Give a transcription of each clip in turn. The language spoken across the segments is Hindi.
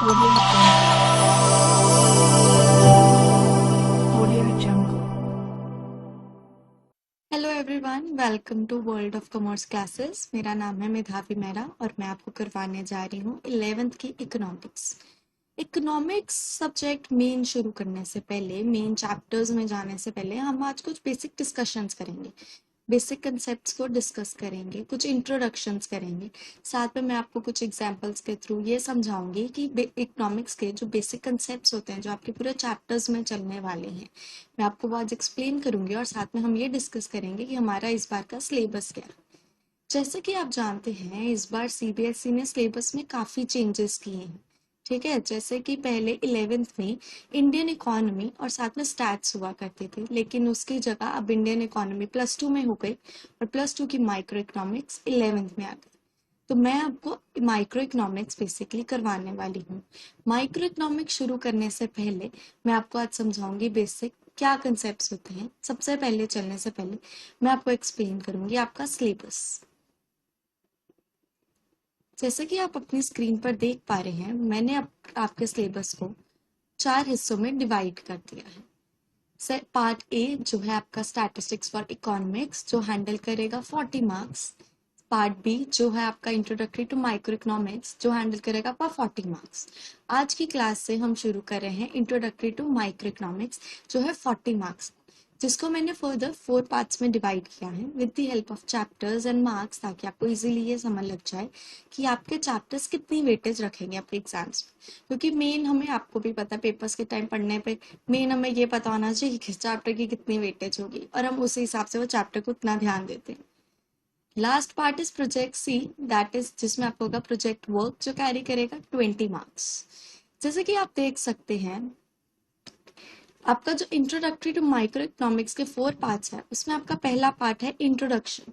Audio Jungle. Hello everyone, welcome to world of commerce classes. मेरा नाम है मेधावी मेहरा और मैं आपको करवाने जा रही हूँ 11th की इकोनॉमिक्स। इकोनॉमिक्स सब्जेक्ट मेन शुरू करने से पहले, मेन चैप्टर्स में जाने से पहले हम आज कुछ बेसिक डिस्कशंस करेंगे, बेसिक कंसेप्ट्स को डिस्कस करेंगे, कुछ इंट्रोडक्शंस करेंगे। साथ में मैं आपको कुछ एग्जांपल्स के थ्रू ये समझाऊंगी कि इकोनॉमिक्स के जो बेसिक कंसेप्ट्स होते हैं, जो आपके पूरे चैप्टर्स में चलने वाले हैं, मैं आपको वो आज एक्सप्लेन करूंगी और साथ में हम ये डिस्कस करेंगे कि हमारा इस बार का सिलेबस क्या है। जैसे कि आप जानते हैं, इस बार सीबीएसई ने सिलेबस में काफ़ी चेंजेस किए हैं। ठीक है, जैसे कि पहले 11th में इंडियन इकोनॉमी और साथ में स्टैट्स हुआ करते थे, लेकिन उसकी जगह अब इंडियन इकोनॉमी +2 में हो गई और +2 की माइक्रो इकोनॉमिक्स 11th में आ गई। तो मैं आपको माइक्रो इकोनॉमिक्स बेसिकली करवाने वाली हूँ। माइक्रो इकोनॉमिक्स शुरू करने से पहले मैं आपको आज समझाऊंगी बेसिक क्या कंसेप्ट्स होते हैं। सबसे पहले चलने से पहले मैं आपको एक्सप्लेन करूंगी आपका सिलेबस। जैसे कि आप अपनी स्क्रीन पर देख पा रहे हैं, मैंने आपके सिलेबस को 4 हिस्सों में डिवाइड कर दिया है। पार्ट ए जो है आपका स्टैटिस्टिक्स फॉर इकोनॉमिक्स, जो हैंडल करेगा 40 मार्क्स। पार्ट बी जो है आपका इंट्रोडक्टरी टू माइक्रो इकोनॉमिक्स, जो हैंडल करेगा आपका 40 मार्क्स। आज की क्लास से हम शुरू कर रहे हैं इंट्रोडक्टरी टू माइक्रो इकोनॉमिक्स, जो है 40 मार्क्स, जिसको मैंने फर्दर 4 पार्ट्स में डिवाइड किया है with the help of chapters and marks, ताकि आपको इजीली ये समझ लग जाए कि आपके चैप्टर्स कितनी वेटेज रखेंगे आपके एग्जाम्स में। क्योंकि मेन हमें, आपको भी पता है, पेपर्स के टाइम पढ़ने पे मेन हमें ये पता होना चाहिए कि किस चैप्टर की कितनी वेटेज होगी और हम उसी हिसाब से वो चैप्टर को उतना ध्यान देते हैं। Last part is project C, that is जिसमें आपको होगा प्रोजेक्ट वर्क, जो कैरी करेगा 20 मार्क्स। जैसे कि आप देख सकते हैं, आपका जो इंट्रोडक्टरी टू माइक्रो इकोनॉमिक्स के 4 पार्ट्स है, उसमें आपका पहला पार्ट है इंट्रोडक्शन,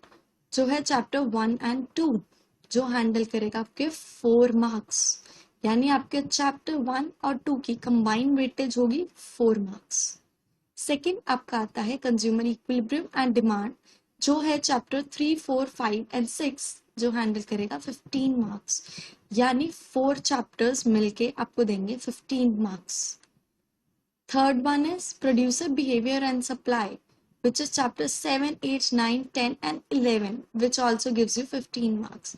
जो है चैप्टर 1 एंड 2, जो हैंडल करेगा आपके 4 मार्क्स। यानी आपके चैप्टर 1 और 2 की कंबाइंड वेटेज होगी 4 मार्क्स। सेकेंड आपका आता है कंज्यूमर इक्विलिब्रियम एंड डिमांड, जो है चैप्टर 3, 4, 5 एंड 6, जो हैंडल करेगा 15 मार्क्स। यानी 4 चैप्टर्स मिलके आपको देंगे 15 marks. Third one is producer behavior and supply, which is chapter 7, 8, 9, 10 and 11, which also gives you 15 marks.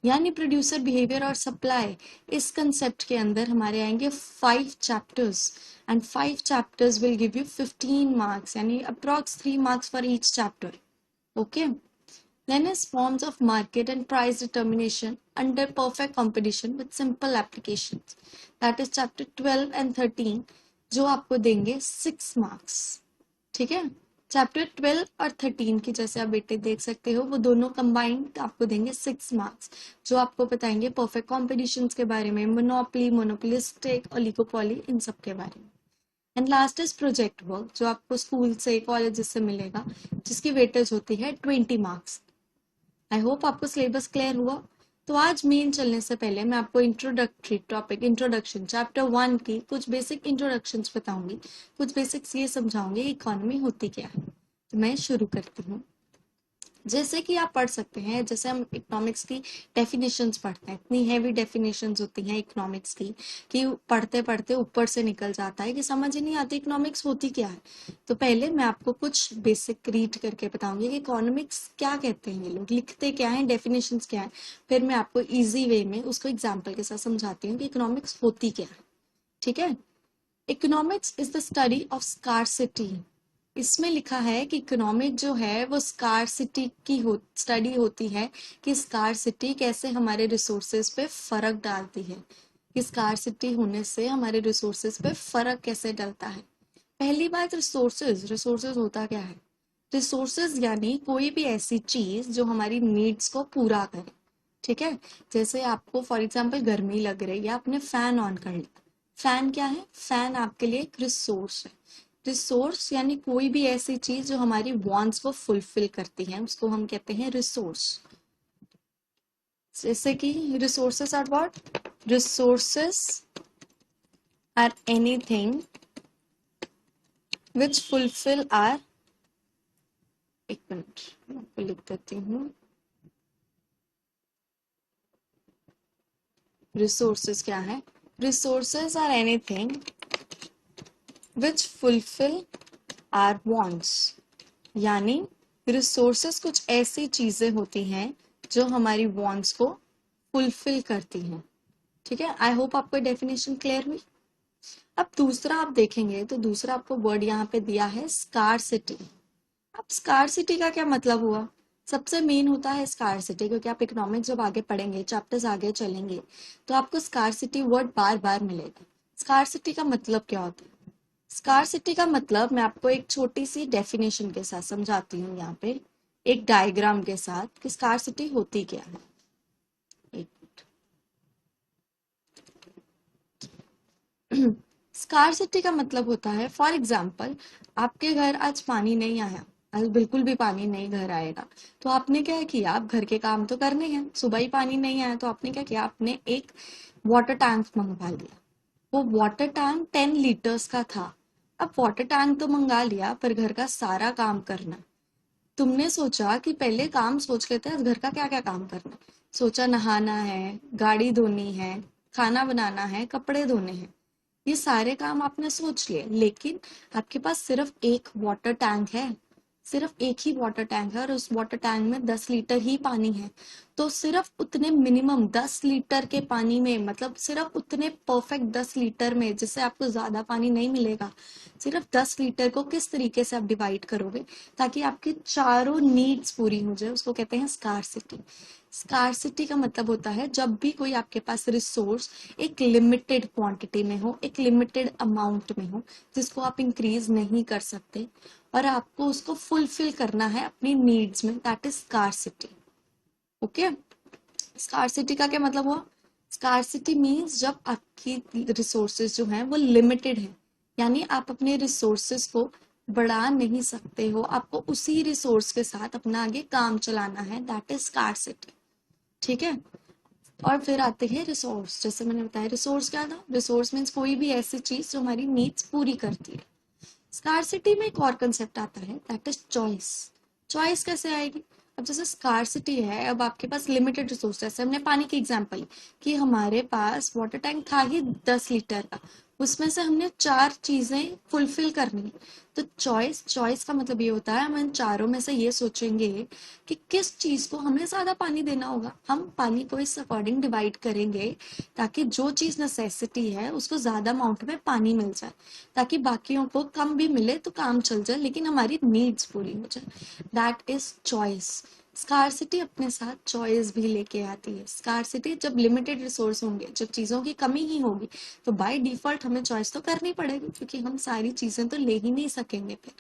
यानी producer behavior और supply, इस concept के अंदर हमारे आएंगे 5 chapters and 5 chapters will give you 15 marks, यानी approx 3 marks for each chapter. Okay. Then is forms of market and price determination under perfect competition with simple applications. That is chapter 12 and 13, जो आपको देंगे 6 मार्क्स। ठीक है, चैप्टर 12 और 13 की, जैसे आप बेटे देख सकते हो, वो दोनों कंबाइंड आपको देंगे 6 मार्क्स, जो आपको बताएंगे परफेक्ट कॉम्पिटिशन के बारे में, मोनोपोली, मोनोपोलिस्टिक, ओलिगोपोली, इन सब के बारे में। And last is project work, जो आपको स्कूल से, कॉलेज से मिलेगा, जिसकी वेटेज होती है 20 मार्क्स। आई होप आपको सिलेबस क्लियर हुआ। तो आज मेन चलने से पहले मैं आपको इंट्रोडक्टरी टॉपिक, इंट्रोडक्शन चैप्टर 1 की कुछ बेसिक इंट्रोडक्शंस बताऊंगी, कुछ बेसिक्स ये समझाऊंगी इकोनॉमी होती क्या है। तो मैं शुरू करती हूँ। जैसे कि आप पढ़ सकते हैं, जैसे हम इकोनॉमिक्स की डेफिनेशंस पढ़ते हैं, इतनी हैवी डेफिनेशंस होती हैं इकोनॉमिक्स की कि पढ़ते पढ़ते ऊपर से निकल जाता है कि समझ ही नहीं आती इकोनॉमिक्स होती क्या है। तो पहले मैं आपको कुछ बेसिक रीड करके बताऊंगी कि इकोनॉमिक्स क्या कहते हैं, ये लोग लिखते क्या हैं, डेफिनेशंस क्या है। फिर मैं आपको ईजी वे में उसको एग्जाम्पल के साथ समझाती हूँ कि इकोनॉमिक्स होती क्या है। ठीक है, economics is the study of scarcity. इसमें लिखा है कि इकोनॉमिक जो है वो स्कार्सिटी की स्टडी होती है, कि स्कार्सिटी कैसे हमारे रिसोर्सेज पे फर्क डालती है, कि स्कार्सिटी होने से हमारे रिसोर्सेज पे फर्क कैसे डलता है। पहली बात, रिसोर्सेज, रिसोर्सेज होता क्या है? रिसोर्सेज यानी कोई भी ऐसी चीज जो हमारी नीड्स को पूरा करे। ठीक है, जैसे आपको फॉर एग्जाम्पल गर्मी लग रही है, आपने फैन ऑन कर लिया। फैन क्या है? फैन आपके लिए एक रिसोर्स है। रिसोर्स यानी कोई भी ऐसी चीज जो हमारी वांट्स को फुलफिल करती है, उसको हम कहते हैं रिसोर्स। जैसे कि resources are what? Resources are anything which fulfil our, एक मिनट मैं आपको लिख देती हूँ। रिसोर्सेस क्या है? Resources are anything which fulfil our wants, यानी रिसोर्सेस कुछ ऐसी चीजें होती हैं जो हमारी वांट्स को फुलफिल करती हैं। ठीक है, आई होप आपको डेफिनेशन क्लियर हुई। अब दूसरा आप देखेंगे तो दूसरा आपको वर्ड यहाँ पे दिया है स्कार्सिटी। अब स्कार्सिटी का क्या मतलब हुआ? सबसे मेन होता है स्कार्सिटी, क्योंकि आप इकोनॉमिक्स जब आगे पढ़ेंगे, चैप्टर्स आगे चलेंगे, तो आपको स्कार्सिटी वर्ड बार बार मिलेगा। स्कार्सिटी का मतलब क्या होता है? स्कार्सिटी का मतलब मैं आपको एक छोटी सी डेफिनेशन के साथ समझाती हूँ यहाँ पे, एक डायग्राम के साथ कि स्कार्सिटी होती क्या है। एक स्कार्सिटी का मतलब होता है, फॉर एग्जाम्पल आपके घर आज पानी नहीं आया, आज बिल्कुल भी पानी नहीं घर आएगा, तो आपने क्या किया, आप घर के काम तो करने हैं, सुबह ही पानी नहीं आया तो आपने क्या किया, आपने एक वाटर टैंक मंगवा लिया। वो वाटर टैंक 10 लीटर्स का था। अब वाटर टैंक तो मंगा लिया, पर घर का सारा काम करना, तुमने सोचा कि पहले काम सोच लेते हैं घर का क्या क्या काम करना है। सोचा नहाना है, गाड़ी धोनी है, खाना बनाना है, कपड़े धोने हैं, ये सारे काम आपने सोच लिए, लेकिन आपके पास सिर्फ एक वाटर टैंक है, सिर्फ एक ही वाटर टैंक है और उस वाटर टैंक में 10 लीटर ही पानी है। तो सिर्फ उतने मिनिमम 10 लीटर के पानी में, मतलब सिर्फ उतने परफेक्ट 10 लीटर में जिससे आपको ज्यादा पानी नहीं मिलेगा, सिर्फ 10 लीटर को किस तरीके से आप डिवाइड करोगे ताकि आपकी चारों नीड्स पूरी हो जाए, उसको कहते हैं स्कार्सिटी। स्कार्सिटी का मतलब होता है जब भी कोई आपके पास रिसोर्स एक लिमिटेड क्वांटिटी में हो, एक लिमिटेड अमाउंट में हो, जिसको आप इंक्रीज नहीं कर सकते और आपको उसको फुलफिल करना है अपनी नीड्स में, that is scarcity. Okay, scarcity का क्या मतलब हुआ? स्कार्सिटी मीन्स जब आपकी रिसोर्सेज जो हैं वो लिमिटेड है, यानी आप अपने रिसोर्सेज को बढ़ा नहीं सकते हो, आपको उसी रिसोर्स के साथ अपना आगे काम चलाना है, दैट इज स्कार्सिटी। ठीक है, और फिर आते हैं रिसोर्स। जैसे मैंने बताया रिसोर्स क्या था, रिसोर्स मीन्स कोई भी ऐसी चीज जो हमारी नीड्स पूरी करती है। स्कार्सिटी में एक और कंसेप्ट आता है, दैट इज चॉइस। चॉइस कैसे आएगी? अब जैसे स्कार्सिटी है, अब आपके पास लिमिटेड रिसोर्स, जैसे हमने पानी की एग्जांपल कि हमारे पास वाटर टैंक था ही 10 लीटर का, उसमें से हमने 4 चीजें फुलफिल करनी है। तो चॉइस, चॉइस का मतलब ये होता है हम इन चारों में से ये सोचेंगे कि किस चीज को हमें ज्यादा पानी देना होगा, हम पानी को इस अकॉर्डिंग डिवाइड करेंगे ताकि जो चीज नेसेसिटी है उसको ज्यादा अमाउंट में पानी मिल जाए, ताकि बाकियों को कम भी मिले तो काम चल जाए लेकिन हमारी नीड्स पूरी हो जाए, दैट इज चॉइस। स्कार्सिटी अपने साथ चॉइस भी लेके आती है। स्कार्सिटी जब लिमिटेड रिसोर्स होंगे, जब चीजों की कमी ही होगी, तो बाय डिफॉल्ट हमें चॉइस तो करनी पड़ेगी, क्योंकि हम सारी चीजें तो ले ही नहीं सकेंगे फिर।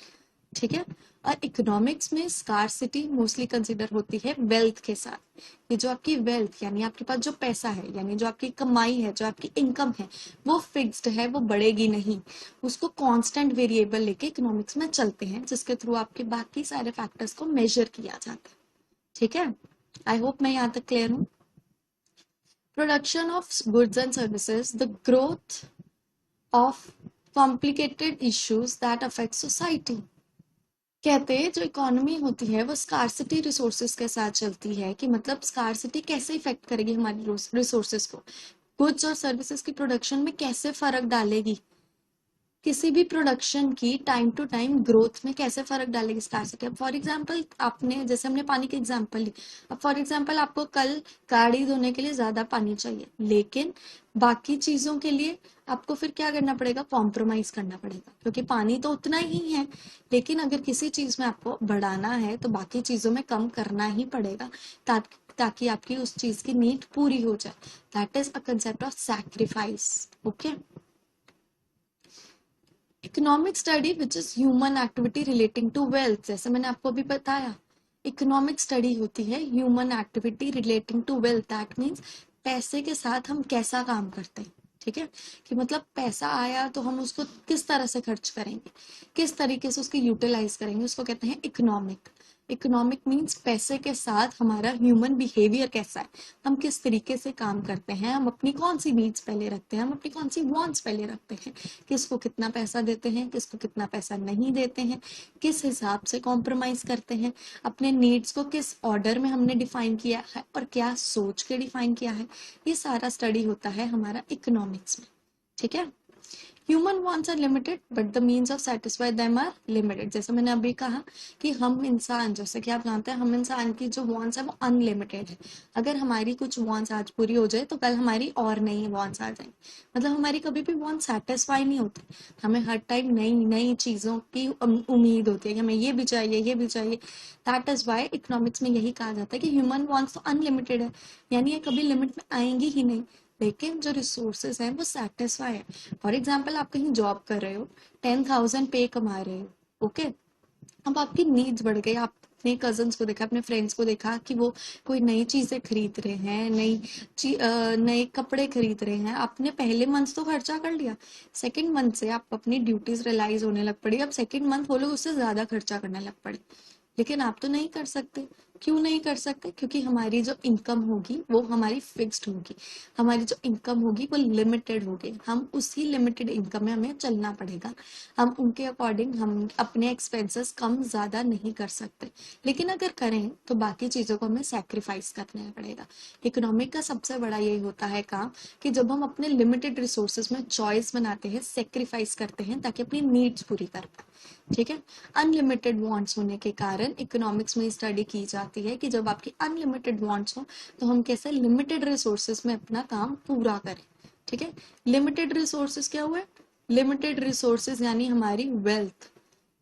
ठीक है, और इकोनॉमिक्स में स्कार्सिटी मोस्टली कंसिडर होती है वेल्थ के साथ। ये जो आपकी वेल्थ यानी आपके पास जो पैसा है, यानी जो आपकी कमाई है, जो आपकी इनकम है, वो फिक्स्ड है, वो बढ़ेगी नहीं, उसको कांस्टेंट वेरिएबल लेके इकोनॉमिक्स में चलते हैं, जिसके थ्रू आपके बाकी सारे फैक्टर्स को मेजर किया जाता है। ठीक है, आई होप मैं यहाँ तक क्लियर हूँ। Production of goods and services, the growth of complicated issues that affect society. कहते हैं जो इकोनॉमी होती है वो स्कार्सिटी रिसोर्सेज के साथ चलती है, कि मतलब स्कार्सिटी कैसे इफेक्ट करेगी हमारी रिसोर्सेज को, गुड्स और सर्विसेज की प्रोडक्शन में कैसे फर्क डालेगी, किसी भी प्रोडक्शन की टाइम टू टाइम ग्रोथ में कैसे फर्क डालेगी स्कार्सिटी। अब फॉर एग्जांपल आपने, जैसे हमने पानी की एग्जांपल ली, अब फॉर एग्जांपल आपको कल गाड़ी धोने के लिए ज्यादा पानी चाहिए, लेकिन बाकी चीजों के लिए आपको फिर क्या करना पड़ेगा, कॉम्प्रोमाइज करना पड़ेगा, क्योंकि पानी तो उतना ही है, लेकिन अगर किसी चीज में आपको बढ़ाना है तो बाकी चीजों में कम करना ही पड़ेगा, ताकि आपकी उस चीज की नीड पूरी हो जाए, that is a concept of sacrifice. Okay, economic study which is human activity relating to wealth, जैसे मैंने आपको अभी बताया, इकोनॉमिक स्टडी होती है human activity relating to wealth, that means पैसे के साथ हम कैसा काम करते हैं। ठीक है, कि मतलब पैसा आया तो हम उसको किस तरह से खर्च करेंगे, किस तरीके से उसको यूटिलाइज करेंगे, उसको कहते हैं इकोनॉमिक। इकोनॉमिक मीन्स पैसे के साथ हमारा ह्यूमन बिहेवियर कैसा है, हम किस तरीके से काम करते हैं, हम अपनी कौन सी नीड्स पहले रखते हैं, हम अपनी कौन सी वांट्स पहले रखते हैं, किसको कितना पैसा देते हैं, किसको कितना पैसा नहीं देते हैं, किस हिसाब से कॉम्प्रोमाइज करते हैं, अपने नीड्स को किस ऑर्डर में हमने डिफाइन किया है और क्या सोच के डिफाइन किया है, ये सारा स्टडी होता है हमारा इकोनॉमिक्स में। ठीक है। Human wants are limited but the means of satisfy them are limited. जैसे मैंने अभी कहा कि हम इंसान, जैसे कि आप जानते हैं, हम इंसान की जो वांट्स है वो अनलिमिटेड है। अगर हमारी कुछ वांट्स आज पूरी हो जाए तो कल हमारी और नई वांट्स आ जाएंगी, मतलब हमारी कभी भी वांट्स सेटिस्फाई नहीं होती। हमें हर टाइम नई नई चीजों की उम्मीद होती है कि हमें ये भी चाहिए, ये भी चाहिए। दैट इज वाई इकोनॉमिक्स में यही कहा जाता है कि ह्यूमन वांट्स तो अनलिमिटेड है, यानी ये कभी लिमिट में आएंगी ही नहीं, लेकिन जो रिसोर्सेज हैं वो सेटिस्फाई है। फॉर एग्जाम्पल, आप कहीं जॉब कर रहे हो, 10,000 पे कमा रहे हो, ओके। अब आपकी नीड्स बढ़ गई, आप अपने कजन्स को देखा, अपने फ्रेंड्स को देखा कि वो कोई नई चीजें खरीद रहे हैं, नए कपड़े खरीद रहे हैं। आपने पहले मंथ तो खर्चा कर लिया, सेकंड मंथ से आप अपनी ड्यूटीज रियलाइज होने लग पड़ी, अब सेकंड मंथ वो लोग उससे ज्यादा खर्चा करने लग पड़े। लेकिन आप तो नहीं कर सकते। क्यों नहीं कर सकते? क्योंकि हमारी जो इनकम होगी वो हमारी फिक्स्ड होगी, हमारी जो इनकम होगी वो लिमिटेड होगी, हम उसी लिमिटेड इनकम में हमें चलना पड़ेगा। हम उनके अकॉर्डिंग हम अपने एक्सपेंसेस कम ज्यादा नहीं कर सकते, लेकिन अगर करें तो बाकी चीजों को हमें सैक्रिफाइस करना पड़ेगा। इकोनॉमिक का सबसे बड़ा यही होता है काम कि जब हम अपने लिमिटेड रिसोर्सेज में चॉइस बनाते हैं, सेक्रीफाइस करते हैं ताकि अपनी नीड्स पूरी कर पाए। ठीक है। अनलिमिटेड वांट्स होने के कारण इकोनॉमिक्स में स्टडी की जाती है कि जब आपकी अनलिमिटेड वांट्स हो तो हम कैसे लिमिटेड रिसोर्सेज में अपना काम पूरा करें। ठीक है। लिमिटेड रिसोर्सेज क्या हुए? लिमिटेड रिसोर्सेज यानी हमारी वेल्थ।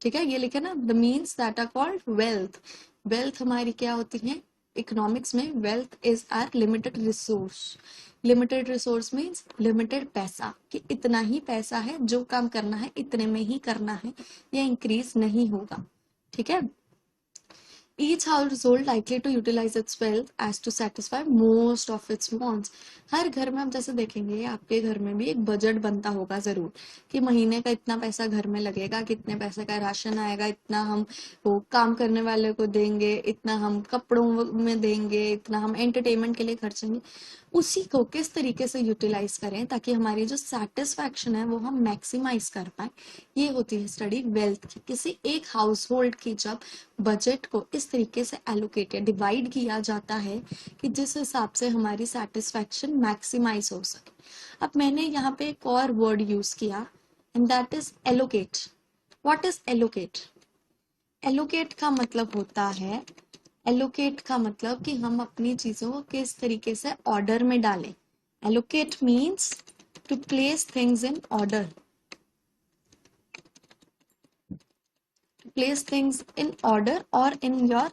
ठीक है, ये लिखे ना, the means that are called wealth. Wealth हमारी क्या होती है इकोनॉमिक्स में? Wealth is our limited resource. Limited resource means limited पैसा, कि इतना ही पैसा है, जो काम करना है इतने में ही करना है, या इंक्रीज नहीं होगा। ठीक है। Each household likely to utilize its wealth as to satisfy most of its wants. हर घर में आप जैसे देखेंगे, आपके घर में भी एक बजट बनता होगा जरूर, कि महीने का इतना पैसा घर में लगेगा, कितने पैसे का राशन आएगा, इतना हम वो काम करने वाले को देंगे, इतना हम कपड़ों में देंगे, इतना हम एंटरटेनमेंट के लिए खर्चेंगे। उसी को किस तरीके से यूटिलाइज करें ताकि हमारी जो सेटिस्फैक्शन है वो हम मैक्सिमाइज कर पाए, ये होती है स्टडी वेल्थ की। किसी एक हाउस होल्ड की जब बजट को इस तरीके से एलोकेट या डिवाइड किया जाता है कि जिस हिसाब से हमारी सेटिस्फैक्शन मैक्सिमाइज हो सके। अब मैंने यहाँ पे एक और वर्ड यूज किया and that is allocate. What is allocate? Allocate का मतलब होता है, एलोकेट का मतलब कि हम अपनी चीजों को किस तरीके से ऑर्डर में डालें। Allocate means to place things in order, place things in order or in your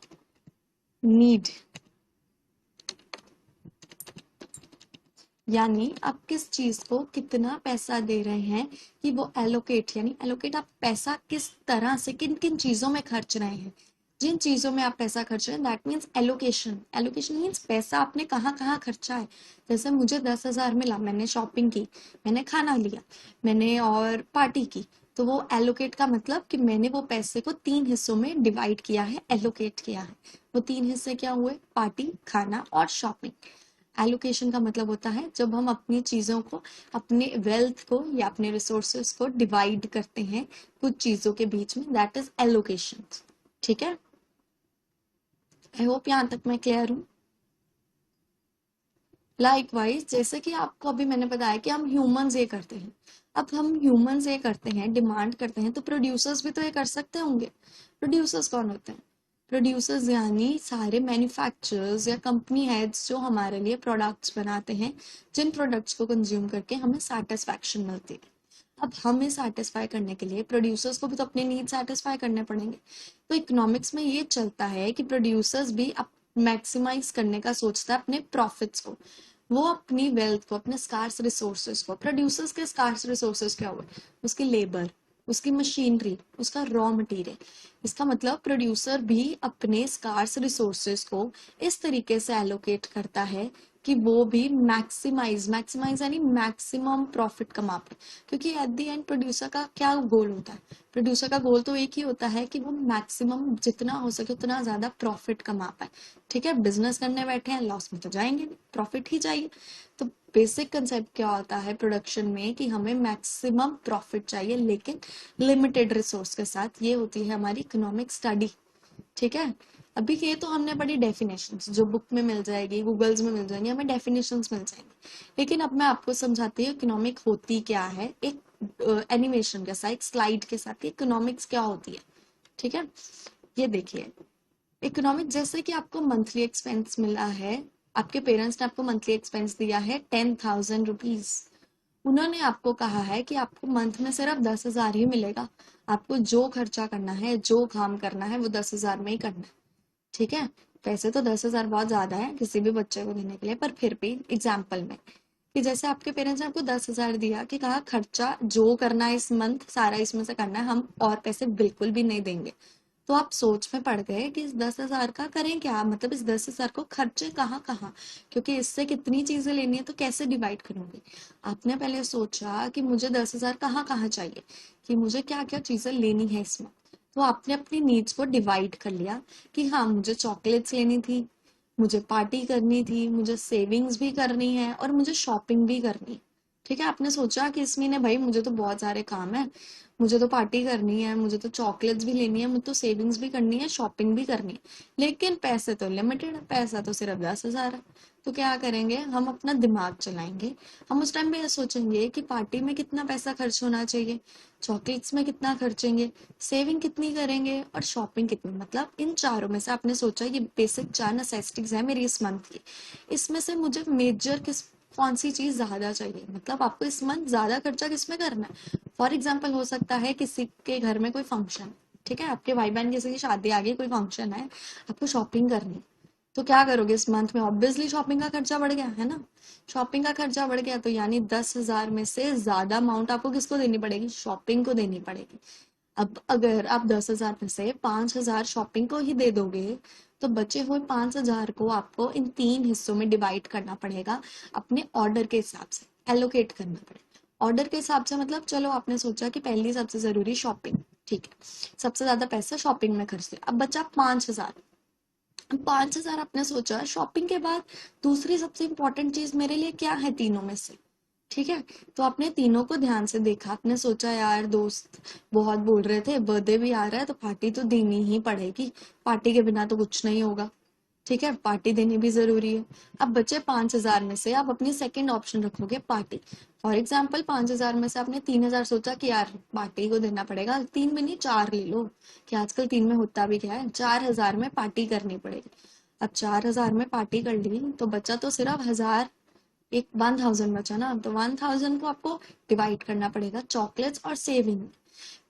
need। यानी आप किस चीज को कितना पैसा दे रहे हैं कि वो एलोकेट, यानी एलोकेट आप पैसा किस तरह से किन किन चीजों में खर्च रहे हैं। जिन चीजों में आप पैसा खर्च रहे हैं that means allocation. Allocation means पैसा आपने कहाँ कहाँ खर्चा है। जैसे मुझे 10,000 मिला, मैंने शॉपिंग की, मैंने खाना लिया, मैंने और पार्टी की, तो वो एलोकेट का मतलब कि मैंने वो पैसे को 3 हिस्सों में डिवाइड किया है, एलोकेट किया है। वो 3 हिस्से क्या हुए? पार्टी, खाना और शॉपिंग। एलोकेशन का मतलब होता है जब हम अपनी चीजों को, अपने वेल्थ को या अपने रिसोर्सेस को डिवाइड करते हैं कुछ चीजों के बीच में, दैट इज एलोकेशन। ठीक है। आई होप यहां तक मैं क्लियर हूं। लाइकवाइज जैसे कि आपको अभी मैंने बताया कि हम ह्यूमंस ये करते हैं, अब हम ह्यूमंस ये करते हैं, डिमांड करते हैं, तो प्रोड्यूसर्स भी तो ये कर सकते होंगे। प्रोड्यूसर्स कौन होते हैं? प्रोड्यूसर्स यानी सारे मैन्युफैक्चरर्स या कंपनी हेड्स जो हमारे लिए प्रोडक्ट्स बनाते हैं, जिन प्रोडक्ट्स को कंज्यूम करके हमें सेटिस्फैक्शन मिलती है। अब हमें सेटिस्फाई करने के लिए प्रोड्यूसर्स को भी तो अपने नीड सेटिस्फाई करने पड़ेंगे। तो इकोनॉमिक्स में ये चलता है कि प्रोड्यूसर्स भी मैक्सिमाइज करने का सोचता है अपने प्रॉफिट्स को, वो अपनी वेल्थ को, अपने स्कार्स रिसोर्सेज को। प्रोड्यूसर्स के स्कार्स रिसोर्सेज क्या हुए? उसकी लेबर, उसकी मशीनरी, उसका रॉ मटेरियल। इसका मतलब प्रोड्यूसर भी अपने स्कार्स रिसोर्सेज को इस तरीके से एलोकेट करता है कि वो भी मैक्सिमाइज मैक्सिमाइज यानी मैक्सिमम प्रॉफिट कमा पाए, क्योंकि एट द एंड प्रोड्यूसर का क्या गोल होता है? प्रोड्यूसर का गोल तो एक ही होता है कि वो मैक्सिमम जितना हो सके उतना ज्यादा प्रॉफिट कमा पाए। ठीक है, बिजनेस करने बैठे हैं, लॉस में तो जाएंगे नहीं, प्रॉफिट ही चाहिए। तो बेसिक कंसेप्ट क्या होता है प्रोडक्शन में कि हमें मैक्सिमम प्रॉफिट चाहिए लेकिन लिमिटेड रिसोर्स के साथ। ये होती है हमारी इकोनॉमिक स्टडी। ठीक है, अभी ये तो हमने पढ़ी डेफिनेशंस, जो बुक में मिल जाएगी, गूगल्स में मिल जाएंगी, हमें डेफिनेशंस मिल जाएंगी। लेकिन अब मैं आपको समझाती हूँ इकोनॉमिक होती क्या है, एक एनिमेशन के साथ, एक स्लाइड के साथ इकोनॉमिक्स क्या होती है। ठीक है, ये देखिए, इकोनॉमिक जैसे कि आपको मंथली एक्सपेंस मिला है, आपके पेरेंट्स ने आपको मंथली एक्सपेंस दिया है 10,000 रुपीज। उन्होंने आपको कहा है कि आपको मंथ में सिर्फ 10,000 ही मिलेगा, आपको जो खर्चा करना है, जो काम करना है वो 10,000 में ही करना है। ठीक है, वैसे तो 10,000 बहुत ज्यादा है किसी भी बच्चे को देने के लिए, पर फिर भी एग्जाम्पल में कि जैसे आपके पेरेंट्स ने आपको 10,000 दिया कि कहा खर्चा जो करना है इस मंथ सारा इसमें से करना है, हम और पैसे बिल्कुल भी नहीं देंगे। तो आप सोच में पड़ गए कि इस 10,000 का करें क्या, मतलब इस 10,000 को खर्चे कहाँ कहाँ, क्योंकि इससे कितनी चीजें लेनी है तो कैसे डिवाइड करोगे। आपने पहले सोचा कि मुझे 10,000 कहाँ कहाँ चाहिए, कि मुझे क्या क्या चीजें लेनी है इसमें। तो आपने अपनी नीड्स को डिवाइड कर लिया कि हाँ मुझे चॉकलेट्स लेनी थी, मुझे पार्टी करनी थी, मुझे सेविंग्स भी करनी है और मुझे शॉपिंग भी करनी है। ठीक है, आपने सोचा कि इस महीने भाई मुझे तो बहुत सारे काम है, मुझे तो पार्टी करनी है, मुझे तो चॉकलेट्स भी लेनी है, मुझे तो सेविंग्स भी करनी है, शॉपिंग भी करनी है, लेकिन पैसे तो लिमिटेड है, पैसा तो सिर्फ 10,000 है। तो क्या करेंगे, हम अपना दिमाग चलाएंगे। हम उस टाइम पे ये सोचेंगे कि पार्टी में कितना पैसा खर्च होना चाहिए, चॉकलेट्स में कितना खर्चेंगे, सेविंग कितनी करेंगे और शॉपिंग कितनी। मतलब इन चारों में से आपने सोचा ये बेसिक 4 नेसेसिटीज है मेरी इस मंथ की, इसमें से मुझे मेजर कौन सी चीज ज्यादा चाहिए, मतलब आपको इस मंथ ज्यादा खर्चा किसमें करना है। फॉर एग्जाम्पल हो सकता है किसी के घर में कोई फंक्शन, ठीक है, आपके भाई बहन किसी की शादी आ गई, कोई फंक्शन है, आपको शॉपिंग करनी, तो क्या करोगे इस मंथ में, ऑब्वियसली शॉपिंग का खर्चा बढ़ गया है ना। शॉपिंग का खर्चा बढ़ गया तो यानी 10,000 में से ज्यादा अमाउंट आपको किसको देनी पड़ेगी, शॉपिंग को देनी पड़ेगी। अब अगर आप 10,000 में से 5,000 शॉपिंग को ही दे दोगे तो बचे हुए 5,000 को आपको इन 3 हिस्सों में डिवाइड करना पड़ेगा, अपने ऑर्डर के हिसाब से एलोकेट करना पड़ेगा। ऑर्डर के हिसाब से मतलब चलो आपने सोचा कि पहली सबसे जरूरी शॉपिंग, ठीक है, सबसे ज्यादा पैसा शॉपिंग में खर्च दिया, अब बचा 5,000। 5,000 आपने सोचा शॉपिंग के बाद दूसरी सबसे इंपॉर्टेंट चीज मेरे लिए क्या है तीनों में से। ठीक है, तो आपने तीनों को ध्यान से देखा, आपने सोचा यार दोस्त बहुत बोल रहे थे बर्थडे भी आ रहा है तो पार्टी तो देनी ही पड़ेगी, पार्टी के बिना तो कुछ नहीं होगा। ठीक है, पार्टी देनी भी जरूरी है। अब बचे 5,000 में से आप अपनी सेकंड ऑप्शन रखोगे पार्टी। फॉर एग्जाम्पल 5,000 में से आपने 3,000 सोचा कि यार पार्टी को देना पड़ेगा, 3 में नहीं 4 ले लो, कि आजकल 3 में होता भी क्या है, 4,000 में पार्टी करनी पड़ेगी। अब 4,000 में पार्टी कर ली तो बचा तो सिर्फ 1,000, एक 1,000 बचा ना, तो 1,000 को आपको डिवाइड करना पड़ेगा चॉकलेट्स और सेविंग।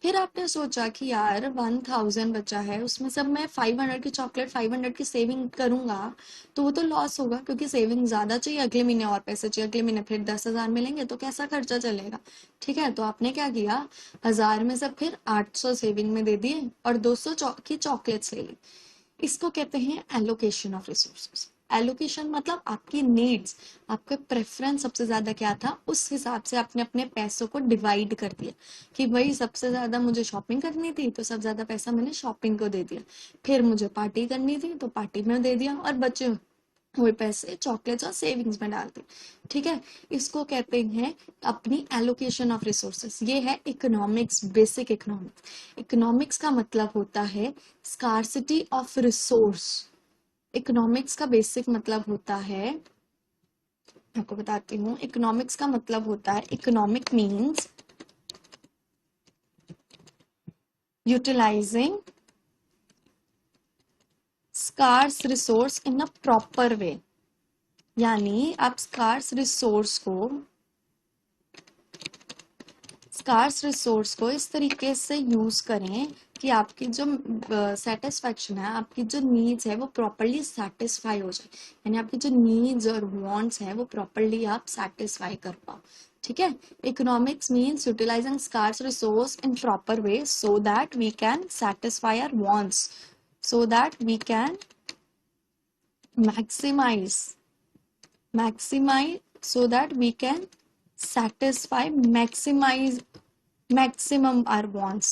फिर आपने सोचा कि यार 1,000 बचा है, उसमें सब मैं 500 की चॉकलेट 500 की सेविंग करूंगा तो वो तो लॉस होगा, क्योंकि सेविंग ज्यादा चाहिए, अगले महीने और पैसे चाहिए, अगले महीने फिर 10,000 मिलेंगे तो कैसा खर्चा चलेगा। ठीक है, तो आपने क्या किया, 1,000 में से फिर 800 सेविंग में दे दिए और 200 की चॉकलेट्स ले ली। इसको कहते हैं एलोकेशन ऑफ रिसोर्सेज। एलोकेशन मतलब आपकी नीड्स, आपका प्रेफरेंस सबसे ज्यादा क्या था, उस हिसाब से आपने अपने पैसों को डिवाइड कर दिया कि भाई सबसे ज्यादा मुझे शॉपिंग करनी थी तो सबसे ज्यादा पैसा मैंने शॉपिंग को दे दिया, फिर मुझे पार्टी करनी थी तो पार्टी में दे दिया और बचे हुए पैसे चॉकलेट्स और सेविंग्स में डाल दी। ठीक है, इसको कहते हैं अपनी एलोकेशन ऑफ रिसोर्सेस। ये है इकोनॉमिक्स, बेसिक इकोनॉमिक्स। इकोनॉमिक्स का मतलब होता है स्कार्सिटी ऑफ रिसोर्स। इकोनॉमिक्स का बेसिक मतलब होता है, आपको बताती हूँ, इकोनॉमिक्स का मतलब होता है, economic means utilising scarce resource in a proper way. यानी आप स्कार्स रिसोर्स को इस तरीके से यूज करें कि आपकी जो सेटिस्फैक्शन है, आपकी जो नीड्स है वो प्रॉपरली सेटिस्फाई हो जाए, यानी आपकी जो नीड्स और वांट्स है वो प्रॉपरली आप सेटिस्फाई कर पाओ। ठीक है, economics means utilising scarce resource in proper way so that we can satisfy our wants, so that we can maximize maximize so that we can satisfy maximum our wants.